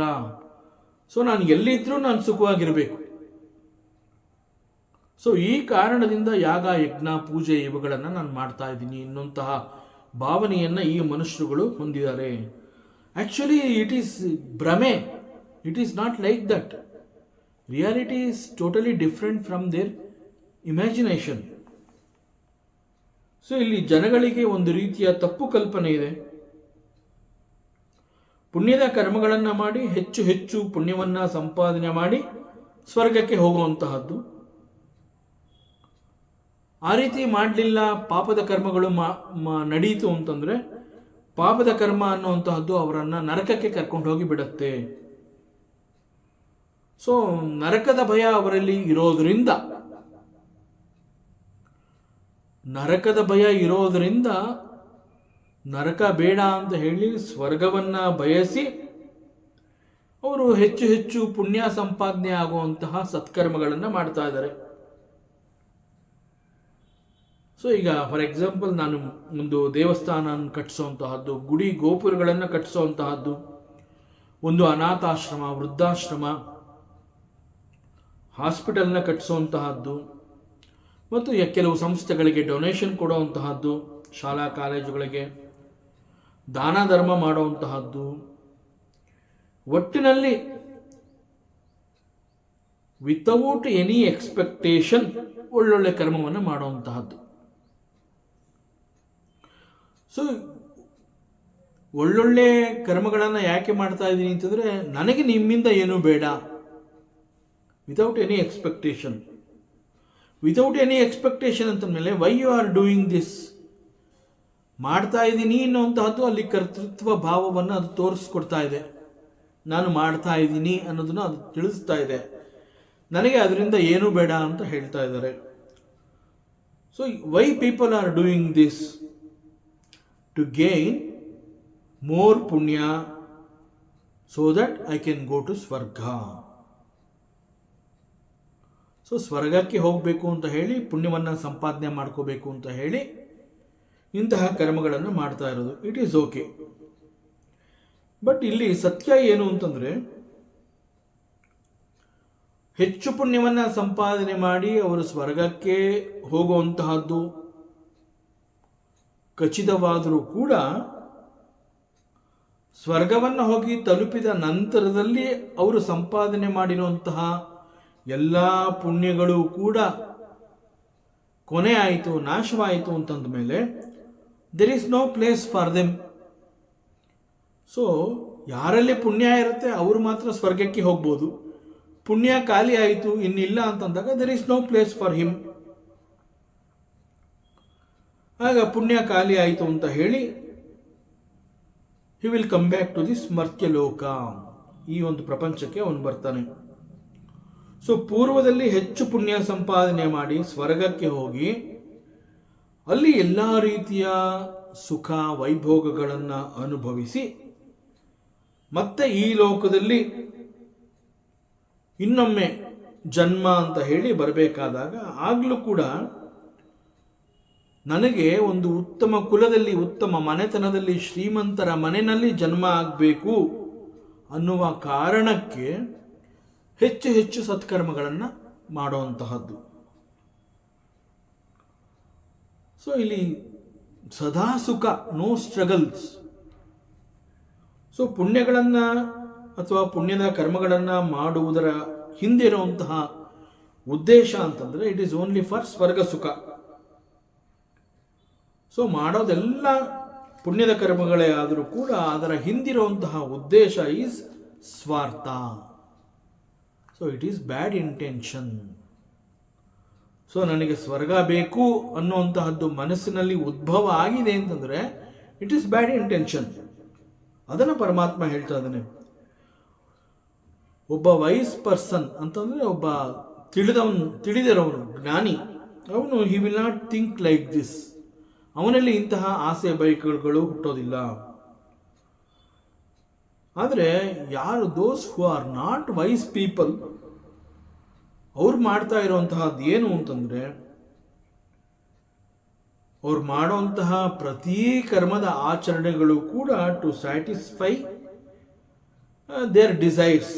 ಸೊ ನಾನು ಎಲ್ಲಿದ್ರೂ ನಾನು ಸುಖವಾಗಿರಬೇಕು. ಸೊ ಈ ಕಾರಣದಿಂದ ಯಾಗ, ಯಜ್ಞ, ಪೂಜೆ ಇವುಗಳನ್ನು ನಾನು ಮಾಡ್ತಾ ಇದ್ದೀನಿ ಎನ್ನುವಂತಹ ಭಾವನೆಯನ್ನು ಈ ಮನುಷ್ಯರುಗಳು ಹೊಂದಿದ್ದಾರೆ. Actually it is bhrame. It is not like that. Reality is totally different from their imagination. So ಇಲ್ಲಿ ಜನಗಳಿಗೆ ಒಂದು ರೀತಿಯ ತಪ್ಪು ಕಲ್ಪನೆ ಇದೆ. ಪುಣ್ಯದ ಕರ್ಮಗಳನ್ನು ಮಾಡಿ ಹೆಚ್ಚು ಹೆಚ್ಚು ಪುಣ್ಯವನ್ನು ಸಂಪಾದನೆ ಮಾಡಿ ಸ್ವರ್ಗಕ್ಕೆ ಹೋಗುವಂತಹದ್ದು. ಆ ರೀತಿ ಮಾಡಲಿಲ್ಲ, ಪಾಪದ ಕರ್ಮಗಳು ನಡೀತು ಅಂತಂದರೆ ಪಾಪದ ಕರ್ಮ ಅನ್ನುವಂತಹದ್ದು ಅವರನ್ನು ನರಕಕ್ಕೆ ಕರ್ಕೊಂಡು ಹೋಗಿ ಬಿಡುತ್ತೆ. ಸೊ ನರಕದ ಭಯ ಅವರಲ್ಲಿ ಇರೋದರಿಂದ ನರಕ ಬೇಡ ಅಂತ ಹೇಳಿ ಸ್ವರ್ಗವನ್ನ ಬಯಸಿ ಅವರು ಹೆಚ್ಚು ಹೆಚ್ಚು ಪುಣ್ಯ ಸಂಪಾದನೆ ಆಗುವಂತಹ ಸತ್ಕರ್ಮಗಳನ್ನು ಮಾಡ್ತಾ ಇದ್ದಾರೆ. ಸೊ ಈಗ ಫಾರ್ ಎಕ್ಸಾಂಪಲ್, ನಾನು ಒಂದು ದೇವಸ್ಥಾನ ಕಟ್ಟಿಸುವಂತಹದ್ದು, ಗುಡಿ ಗೋಪುರಗಳನ್ನು ಕಟ್ಟಿಸುವಂತಹದ್ದು, ಒಂದು ಅನಾಥಾಶ್ರಮ, ವೃದ್ಧಾಶ್ರಮ, ಹಾಸ್ಪಿಟಲ್ನ ಕಟ್ಟಿಸುವಂತಹದ್ದು, ಮತ್ತು ಕೆಲವು ಸಂಸ್ಥೆಗಳಿಗೆ ಡೊನೇಷನ್ ಕೊಡುವಂತಹದ್ದು, ಶಾಲಾ ಕಾಲೇಜುಗಳಿಗೆ ದಾನ ಧರ್ಮ ಮಾಡುವಂತಹದ್ದು, ಒಟ್ಟಿನಲ್ಲಿ ವಿತೌಟ್ ಎನಿ ಎಕ್ಸ್ಪೆಕ್ಟೇಷನ್ ಒಳ್ಳೊಳ್ಳೆ ಕರ್ಮವನ್ನು ಮಾಡುವಂತಹದ್ದು. ಸೊ ಒಳ್ಳೊಳ್ಳೆ ಕರ್ಮಗಳನ್ನು ಯಾಕೆ ಮಾಡ್ತಾ ಇದ್ದೀನಿ ಅಂತಂದರೆ, ನನಗೆ ನಿಮ್ಮಿಂದ ಏನೂ ಬೇಡ. ವಿತೌಟ್ ಎನಿ ಎಕ್ಸ್ಪೆಕ್ಟೇಷನ್ ಅಂತಂದಮೇಲೆ why you are doing this, ಮಾಡ್ತಾ ಇದ್ದೀನಿ ಅನ್ನುವಂತಹದ್ದು ಅಲ್ಲಿ ಕರ್ತೃತ್ವ ಭಾವವನ್ನು ಅದು ತೋರಿಸ್ಕೊಡ್ತಾ ಇದೆ. ನಾನು ಮಾಡ್ತಾ ಇದ್ದೀನಿ ಅನ್ನೋದನ್ನು ಅದು ತಿಳಿಸ್ತಾ ಇದೆ. ನನಗೆ ಅದರಿಂದ ಏನೂ ಬೇಡ ಅಂತ ಹೇಳ್ತಾ ಇದ್ದಾರೆ. So why people are doing this? To gain more punya so that I can go to swarga. So ಸ್ವರ್ಗಕ್ಕೆ ಹೋಗಬೇಕು ಅಂತ ಹೇಳಿ, ಪುಣ್ಯವನ್ನು ಸಂಪಾದನೆ ಮಾಡ್ಕೋಬೇಕು ಅಂತ ಹೇಳಿ ಇಂತಹ ಕರ್ಮಗಳನ್ನು ಮಾಡ್ತಾ ಇರೋದು. It is okay. ಬಟ್ ಇಲ್ಲಿ ಸತ್ಯ ಏನು ಅಂತಂದರೆ, ಹೆಚ್ಚು ಪುಣ್ಯವನ್ನು ಸಂಪಾದನೆ ಮಾಡಿ ಅವರು ಸ್ವರ್ಗಕ್ಕೆ ಹೋಗುವಂತಹದ್ದು ಖಚಿತವಾದರೂ ಕೂಡ, ಸ್ವರ್ಗವನ್ನು ಹೋಗಿ ತಲುಪಿದ ನಂತರದಲ್ಲಿ ಅವರು ಸಂಪಾದನೆ ಮಾಡಿರುವಂತಹ ಎಲ್ಲ ಪುಣ್ಯಗಳು ಕೂಡ ಕೊನೆ ಆಯಿತು, ನಾಶವಾಯಿತು ಅಂತಂದ ಮೇಲೆ there is no place for them. So ಯಾರಲ್ಲಿ ಪುಣ್ಯ ಇರುತ್ತೆ ಅವರು ಮಾತ್ರ ಸ್ವರ್ಗಕ್ಕೆ ಹೋಗ್ಬೋದು. ಪುಣ್ಯ ಖಾಲಿ ಆಯಿತು, ಇನ್ನಿಲ್ಲ ಅಂತಂದಾಗ there is no place for him. ಆಗ ಪುಣ್ಯ ಖಾಲಿ ಆಯಿತು ಅಂತ ಹೇಳಿ he will come back to this ಮರ್ತ್ಯಲೋಕ, ಈ ಒಂದು ಪ್ರಪಂಚಕ್ಕೆ ಅವನು ಬರ್ತಾನೆ. ಸೊ ಪೂರ್ವದಲ್ಲಿ ಹೆಚ್ಚು ಪುಣ್ಯ ಸಂಪಾದನೆ ಮಾಡಿ ಸ್ವರ್ಗಕ್ಕೆ ಹೋಗಿ ಅಲ್ಲಿ ಎಲ್ಲ ರೀತಿಯ ಸುಖ ವೈಭೋಗಗಳನ್ನು ಅನುಭವಿಸಿ ಮತ್ತೆ ಈ ಲೋಕದಲ್ಲಿ ಇನ್ನೊಮ್ಮೆ ಜನ್ಮ ಅಂತ ಹೇಳಿ ಬರಬೇಕಾದಾಗ ಆಗಲೂ ಕೂಡ ನನಗೆ ಒಂದು ಉತ್ತಮ ಕುಲದಲ್ಲಿ, ಉತ್ತಮ ಮನೆತನದಲ್ಲಿ, ಶ್ರೀಮಂತರ ಮನೆಯಲ್ಲಿ ಜನ್ಮ ಆಗಬೇಕು ಅನ್ನುವ ಕಾರಣಕ್ಕೆ ಹೆಚ್ಚು ಹೆಚ್ಚು ಸತ್ಕರ್ಮಗಳನ್ನು ಮಾಡುವಂತಹದ್ದು. ಸೊ ಇಲ್ಲಿ ಸದಾ ಸುಖ, ನೋ ಸ್ಟ್ರಗಲ್ಸ್. ಸೊ ಪುಣ್ಯಗಳನ್ನು ಅಥವಾ ಪುಣ್ಯದ ಕರ್ಮಗಳನ್ನು ಮಾಡುವುದರ ಹಿಂದೆ ಇರುವಂತಹ ಉದ್ದೇಶ ಅಂತಂದರೆ ಇಟ್ ಈಸ್ ಓನ್ಲಿ ಫಾರ್ ಸ್ವರ್ಗ ಸುಖ. ಸೊ ಮಾಡೋದೆಲ್ಲ ಪುಣ್ಯದ ಕರ್ಮಗಳೇ ಆದರೂ ಕೂಡ ಅದರ ಹಿಂದಿರುವಂತಹ ಉದ್ದೇಶ ಈಸ್ ಸ್ವಾರ್ಥ. So it is bad intention. So ನನಗೆ ಸ್ವರ್ಗ ಬೇಕು ಅನ್ನುವಂತಹದ್ದು ಮನಸ್ಸಿನಲ್ಲಿ ಉದ್ಭವ ಆಗಿದೆ ಅಂತಂದರೆ ಇಟ್ ಈಸ್ ಬ್ಯಾಡ್ ಇಂಟೆನ್ಷನ್. ಅದನ್ನು ಪರಮಾತ್ಮ ಹೇಳ್ತಾ ಇದ್ದಾನೆ. ಒಬ್ಬ ವೈಸ್ ಪರ್ಸನ್ ಅಂತಂದರೆ ಒಬ್ಬ ತಿಳಿದಿರೋವನು, ಜ್ಞಾನಿ, ಅವನು he will not think like this. ಅವನಲ್ಲಿ ಇಂತಹ ಆಸೆ ಬಯಕೆಗಳು ಹುಟ್ಟೋದಿಲ್ಲ. ಆದರೆ ಯಾರು those who are not wise people, ಅವ್ರು ಮಾಡ್ತಾ ಇರುವಂತಹದ್ದು ಏನು ಅಂತಂದರೆ ಅವ್ರು ಮಾಡುವಂತಹ ಪ್ರತಿ ಕರ್ಮದ ಆಚರಣೆಗಳು ಕೂಡ ಟು ಸ್ಯಾಟಿಸ್ಫೈ ದೇರ್ ಡಿಸೈರ್ಸ್,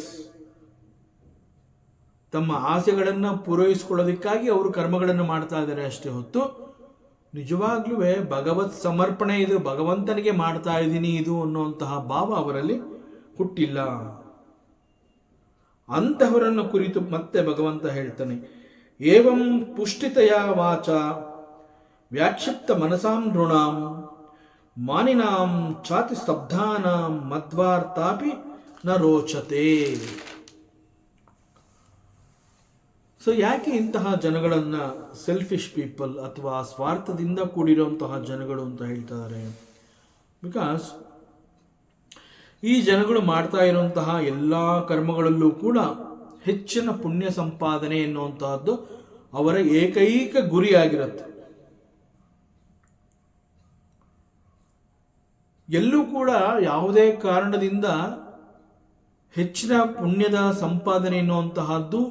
ತಮ್ಮ ಆಸೆಗಳನ್ನು ಪೂರೈಸಿಕೊಳ್ಳೋದಕ್ಕಾಗಿ ಅವರು ಕರ್ಮಗಳನ್ನು ಮಾಡ್ತಾ ಇದ್ದಾರೆ ಅಷ್ಟೇ ಹೊತ್ತು ನಿಜವಾಗ್ಲೂ ಭಗವತ್ ಸಮರ್ಪಣೆ ಇದು, ಭಗವಂತನಿಗೆ ಮಾಡ್ತಾ ಇದ್ದೀನಿ ಇದು ಅನ್ನುವಂತಹ ಭಾವ ಅವರಲ್ಲಿ ಹುಟ್ಟಿಲ್ಲ. ಅಂತಹವರನ್ನು ಕುರಿತು ಮತ್ತೆ ಭಗವಂತ ಹೇಳ್ತಾನೆ, ಏವಂ ಪುಷ್ಟಿತಯ ವಾಚ ವ್ಯಾಕ್ಷಿಪ್ತ ಮನಸಾಂ ನೃಣಾಂ ಮಾನಿನಾಂ ಚಾತಿ ಸ್ತಬ್ಧಾನಾಂ ಮಧ್ವಾರ್ತಾಪಿ ನ ರೋಚತೆ. ಸೊ ಯಾಕೆ ಇಂತಹ ಜನಗಳನ್ನು ಸೆಲ್ಫಿಶ್ ಪೀಪಲ್ ಅಥವಾ ಸ್ವಾರ್ಥದಿಂದ ಕೂಡಿರುವಂತಹ ಜನಗಳು ಅಂತ ಹೇಳ್ತಾರೆ? ಬಿಕಾಸ್ ಈ ಜನಗಳು ಮಾಡ್ತಾ ಇರುವಂತಹ ಎಲ್ಲ ಕರ್ಮಗಳಲ್ಲೂ ಕೂಡ ಹೆಚ್ಚಿನ ಪುಣ್ಯ ಸಂಪಾದನೆ ಎನ್ನುವಂತಹದ್ದು ಅವರ ಏಕೈಕ ಗುರಿಯಾಗಿರುತ್ತೆ. ಎಲ್ಲೂ ಕೂಡ ಯಾವುದೇ ಕಾರಣದಿಂದ ಹೆಚ್ಚಿನ ಪುಣ್ಯದ ಸಂಪಾದನೆ ಎನ್ನುವಂತಹದ್ದು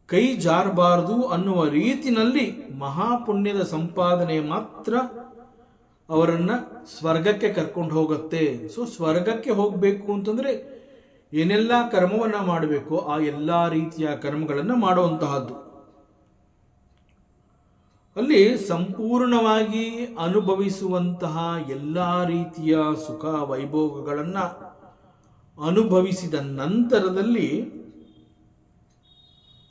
ಕೈ ಜಾರಬಾರದು ಅನ್ನುವ ರೀತಿನಲ್ಲಿ ಮಹಾಪುಣ್ಯದ ಸಂಪಾದನೆ ಮಾತ್ರ ಅವರನ್ನು ಸ್ವರ್ಗಕ್ಕೆ ಕರ್ಕೊಂಡು ಹೋಗುತ್ತೆ. ಸೊ ಸ್ವರ್ಗಕ್ಕೆ ಹೋಗಬೇಕು ಅಂತಂದರೆ ಏನೆಲ್ಲ ಕರ್ಮವನ್ನು ಮಾಡಬೇಕು ಆ ಎಲ್ಲ ರೀತಿಯ ಕರ್ಮಗಳನ್ನು ಮಾಡುವಂತಹದ್ದು. ಅಲ್ಲಿ ಸಂಪೂರ್ಣವಾಗಿ ಅನುಭವಿಸುವಂತಹ ಎಲ್ಲ ರೀತಿಯ ಸುಖ ವೈಭೋಗಗಳನ್ನು ಅನುಭವಿಸಿದ ನಂತರದಲ್ಲಿ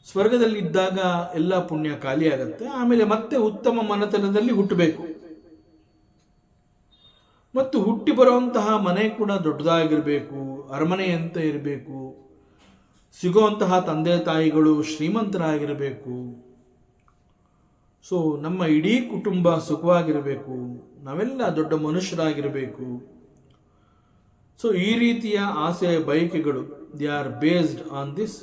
ಸ್ವರ್ಗದಲ್ಲಿದ್ದಾಗ ಎಲ್ಲ ಪುಣ್ಯ ಖಾಲಿಯಾಗತ್ತೆ. ಆಮೇಲೆ ಮತ್ತೆ ಉತ್ತಮ ಮನೆತನದಲ್ಲಿ ಹುಟ್ಟಬೇಕು ಮತ್ತು ಹುಟ್ಟಿ ಬರುವಂತಹ ಮನೆ ಕೂಡ ದೊಡ್ಡದಾಗಿರಬೇಕು, ಅರಮನೆಯಂತೆ ಇರಬೇಕು, ಸಿಗುವಂತಹ ತಂದೆ ತಾಯಿಗಳು ಶ್ರೀಮಂತರಾಗಿರಬೇಕು. ಸೊ ನಮ್ಮ ಇಡೀ ಕುಟುಂಬ ಸುಖವಾಗಿರಬೇಕು, ನಾವೆಲ್ಲ ದೊಡ್ಡ ಮನುಷ್ಯರಾಗಿರಬೇಕು. ಸೊ ಈ ರೀತಿಯ ಆಸೆ ಬಯಕೆಗಳು they are based on this,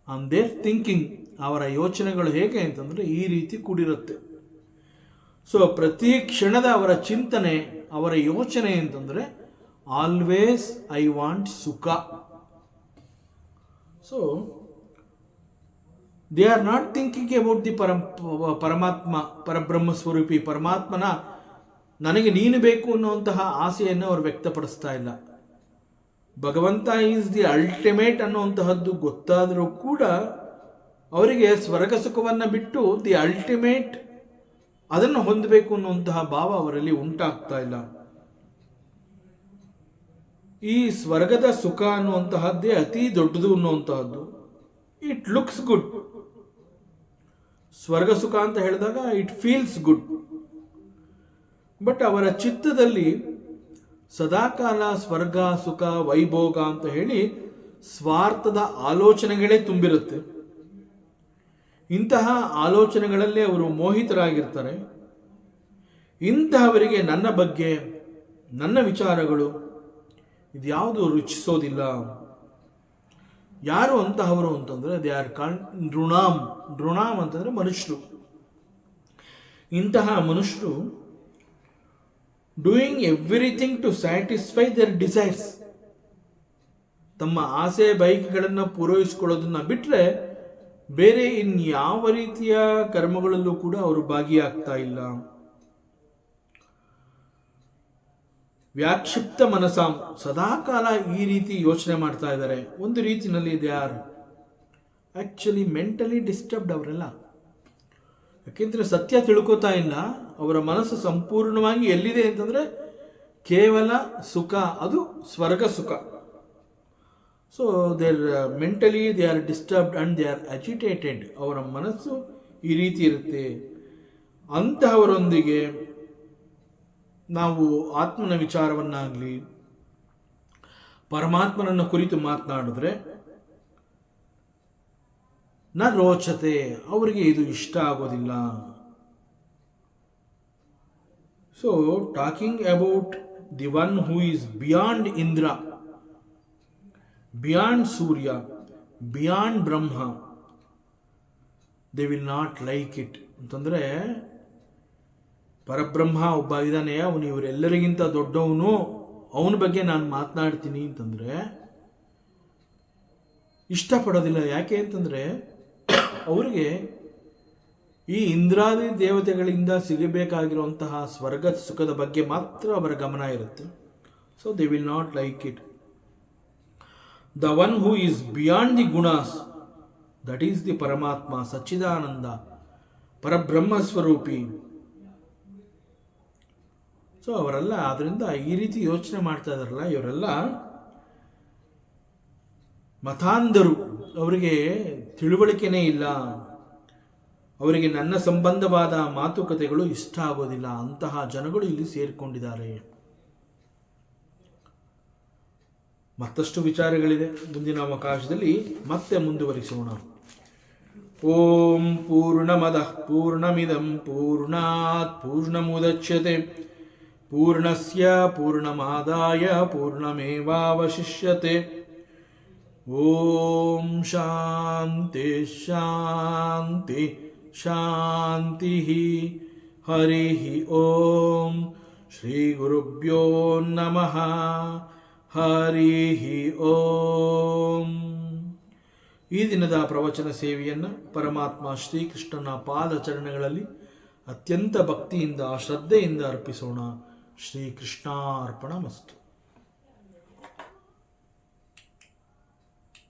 on their thinking. ಅವರ ಯೋಚನೆಗಳು ಹೇಗೆ ಅಂತಂದರೆ ಈ ರೀತಿ ಕೂಡಿರುತ್ತೆ. ಸೊ ಪ್ರತಿ ಕ್ಷಣದ ಅವರ ಚಿಂತನೆ, ಅವರ ಯೋಚನೆ ಅಂತಂದರೆ ಆಲ್ವೇಸ್ ಐ ವಾಂಟ್ ಸುಖ. So they are not thinking about the ಪರಮಾತ್ಮ, ಪರಬ್ರಹ್ಮ ಸ್ವರೂಪಿ ಪರಮಾತ್ಮನ ನನಗೆ ನೀನು ಬೇಕು ಅನ್ನುವಂತಹ ಆಸೆಯನ್ನು ಅವರು ವ್ಯಕ್ತಪಡಿಸ್ತಾ ಇಲ್ಲ. ಭಗವಂತ ಈಸ್ ದಿ ಅಲ್ಟಿಮೇಟ್ ಅನ್ನುವಂತಹದ್ದು ಗೊತ್ತಾದರೂ ಕೂಡ ಅವರಿಗೆ ಸ್ವರ್ಗ ಸುಖವನ್ನು ಬಿಟ್ಟು ದಿ ಅಲ್ಟಿಮೇಟ್ ಅದನ್ನು ಹೊಂದಬೇಕು ಅನ್ನುವಂತಹ ಭಾವ ಅವರಲ್ಲಿ ಉಂಟಾಗ್ತಾ ಇಲ್ಲ. ಈ ಸ್ವರ್ಗದ ಸುಖ ಅನ್ನುವಂತಹದ್ದೇ ಅತಿ ದೊಡ್ಡದು ಅನ್ನುವಂತಹದ್ದು. It looks good. ಸ್ವರ್ಗ ಸುಖ ಅಂತ ಹೇಳಿದಾಗ ಇಟ್ ಫೀಲ್ಸ್ ಗುಡ್. ಬಟ್ ಅವರ ಚಿತ್ತದಲ್ಲಿ ಸದಾಕಾಲ ಸ್ವರ್ಗ ಸುಖ ವೈಭೋಗ ಅಂತ ಹೇಳಿ ಸ್ವಾರ್ಥದ ಆಲೋಚನೆಗಳೇ ತುಂಬಿರುತ್ತೆ. ಇಂತಹ ಆಲೋಚನೆಗಳಲ್ಲೇ ಅವರು ಮೋಹಿತರಾಗಿರ್ತಾರೆ. ಇಂತಹವರಿಗೆ ನನ್ನ ಬಗ್ಗೆ, ನನ್ನ ವಿಚಾರಗಳು ಇದ್ಯಾವುದು ರುಚಿಸೋದಿಲ್ಲ. ಯಾರು ಅಂತಹವರು ಅಂತಂದರೆ ದೇ ಆರ್ ಕಾಲ್ಡ್ ನೃಣಾಮ್. ನೃಣಾಮ್ ಅಂತಂದರೆ ಮನುಷ್ಯರು. ಇಂತಹ ಮನುಷ್ಯರು doing everything to satisfy their desires, ತಮ್ಮ ಆಸೆ ಬಯಕೆಗಳನ್ನು ಪೂರೈಸಿಕೊಳ್ಳೋದನ್ನ ಬಿಟ್ಟರೆ ಬೇರೆ ಇನ್ಯಾವ ರೀತಿಯ ಕರ್ಮಗಳಲ್ಲೂ ಕೂಡ ಅವರು ಭಾಗಿಯಾಗ್ತಾ ಇಲ್ಲ. ವ್ಯಾಕ್ಷಿಪ್ತ ಮನಸಾಂ, ಸದಾಕಾಲ ಈ ರೀತಿ ಯೋಚನೆ ಮಾಡ್ತಾ ಇದ್ದಾರೆ. ಒಂದು ರೀತಿಯಲ್ಲಿ they are actually mentally disturbed ಅವರೆಲ್ಲ. ಯಾಕೆಂದರೆ ಸತ್ಯ ತಿಳ್ಕೊತಾ ಇಲ್ಲ. ಅವರ ಮನಸ್ಸು ಸಂಪೂರ್ಣವಾಗಿ ಎಲ್ಲಿದೆ ಅಂತಂದರೆ ಕೇವಲ ಸುಖ, ಅದು ಸ್ವರ್ಗ ಸುಖ. So there mentally they are disturbed and they are agitated. ಅವರ ಮನಸ್ಸು ಈ ರೀತಿ ಇರುತ್ತೆ. ಅಂತಹವರೊಂದಿಗೆ ನಾವು ಆತ್ಮನ ವಿಚಾರವನ್ನಾಗಲಿ ಪರಮಾತ್ಮನನ್ನು ಕುರಿತು ಮಾತನಾಡಿದ್ರೆ ನ ರೋಚತೆ, ಅವರಿಗೆ ಇದು ಇಷ್ಟ ಆಗೋದಿಲ್ಲ. So talking about the one who is beyond Indra, beyond Surya, beyond Brahma, they will not like it ಅಂತಂದರೆ, ಪರಬ್ರಹ್ಮ ಒಬ್ಬ ಇದ್ದಾನೆ, ಅವನು ಇವರೆಲ್ಲರಿಗಿಂತ ದೊಡ್ಡವನು, ಅವನ ಬಗ್ಗೆ ನಾನು ಮಾತನಾಡ್ತೀನಿ ಅಂತಂದರೆ ಇಷ್ಟಪಡೋದಿಲ್ಲ. ಯಾಕೆ ಅಂತಂದರೆ ಅವರಿಗೆ ಈ ಇಂದ್ರಾದಿ ದೇವತೆಗಳಿಂದ ಸಿಗಬೇಕಾಗಿರುವಂತಹ ಸ್ವರ್ಗ ಸುಖದ ಬಗ್ಗೆ ಮಾತ್ರ ಅವರ ಗಮನ ಇರುತ್ತೆ. So they will not like it. The one who is beyond the ಗುಣಾಸ್, ದಟ್ ಈಸ್ ದಿ ಪರಮಾತ್ಮ, ಸಚ್ಚಿದಾನಂದ, ಪರಬ್ರಹ್ಮ ಸ್ವರೂಪಿ. ಸೊ ಅವರೆಲ್ಲ ಅದರಿಂದ ಈ ರೀತಿ ಯೋಚನೆ ಮಾಡ್ತಾ ಇದಾರಲ್ಲ, ಇವರೆಲ್ಲ ಮತಾಂಧರು. ಅವರಿಗೆ ತಿಳುವಳಿಕೆನೇ ಇಲ್ಲ. ಅವರಿಗೆ ನನ್ನ ಸಂಬಂಧವಾದ ಮಾತುಕತೆಗಳು ಇಷ್ಟ ಆಗೋದಿಲ್ಲ. ಅಂತಹ ಜನಗಳು ಇಲ್ಲಿ ಸೇರಿಕೊಂಡಿದ್ದಾರೆ. ಮತ್ತಷ್ಟು ವಿಚಾರಗಳಿದೆ, ಮುಂದಿನ ಅವಕಾಶದಲ್ಲಿ ಮತ್ತೆ ಮುಂದುವರಿಸೋಣ. ಓಂ ಪೂರ್ಣಮದಃ ಪೂರ್ಣಮಿದಂ ಪೂರ್ಣಾತ್ ಪೂರ್ಣಮುದಚ್ಯತೆ ಪೂರ್ಣಸ್ಯ ಪೂರ್ಣಮಾದಾಯ ಪೂರ್ಣಮೇವಾವಶಿಷ್ಯತೆ. ಓಂ ಶಾಂತಿ ಶಾಂತಿ ಶಾಂತಿ. ಹರಿ ಓಂ. ಶ್ರೀ ಗುರುಭ್ಯೋ ನಮಃ. ಹರಿ ಓಂ. ಈ ದಿನದ ಪ್ರವಚನ ಸೇವೆಯನ್ನು ಪರಮಾತ್ಮ ಶ್ರೀಕೃಷ್ಣನ ಪಾದಚರಣಗಳಲ್ಲಿ ಅತ್ಯಂತ ಭಕ್ತಿಯಿಂದ ಶ್ರದ್ಧೆಯಿಂದ ಅರ್ಪಿಸೋಣ. ಶ್ರೀಕೃಷ್ಣಾರ್ಪಣಮಸ್ತು.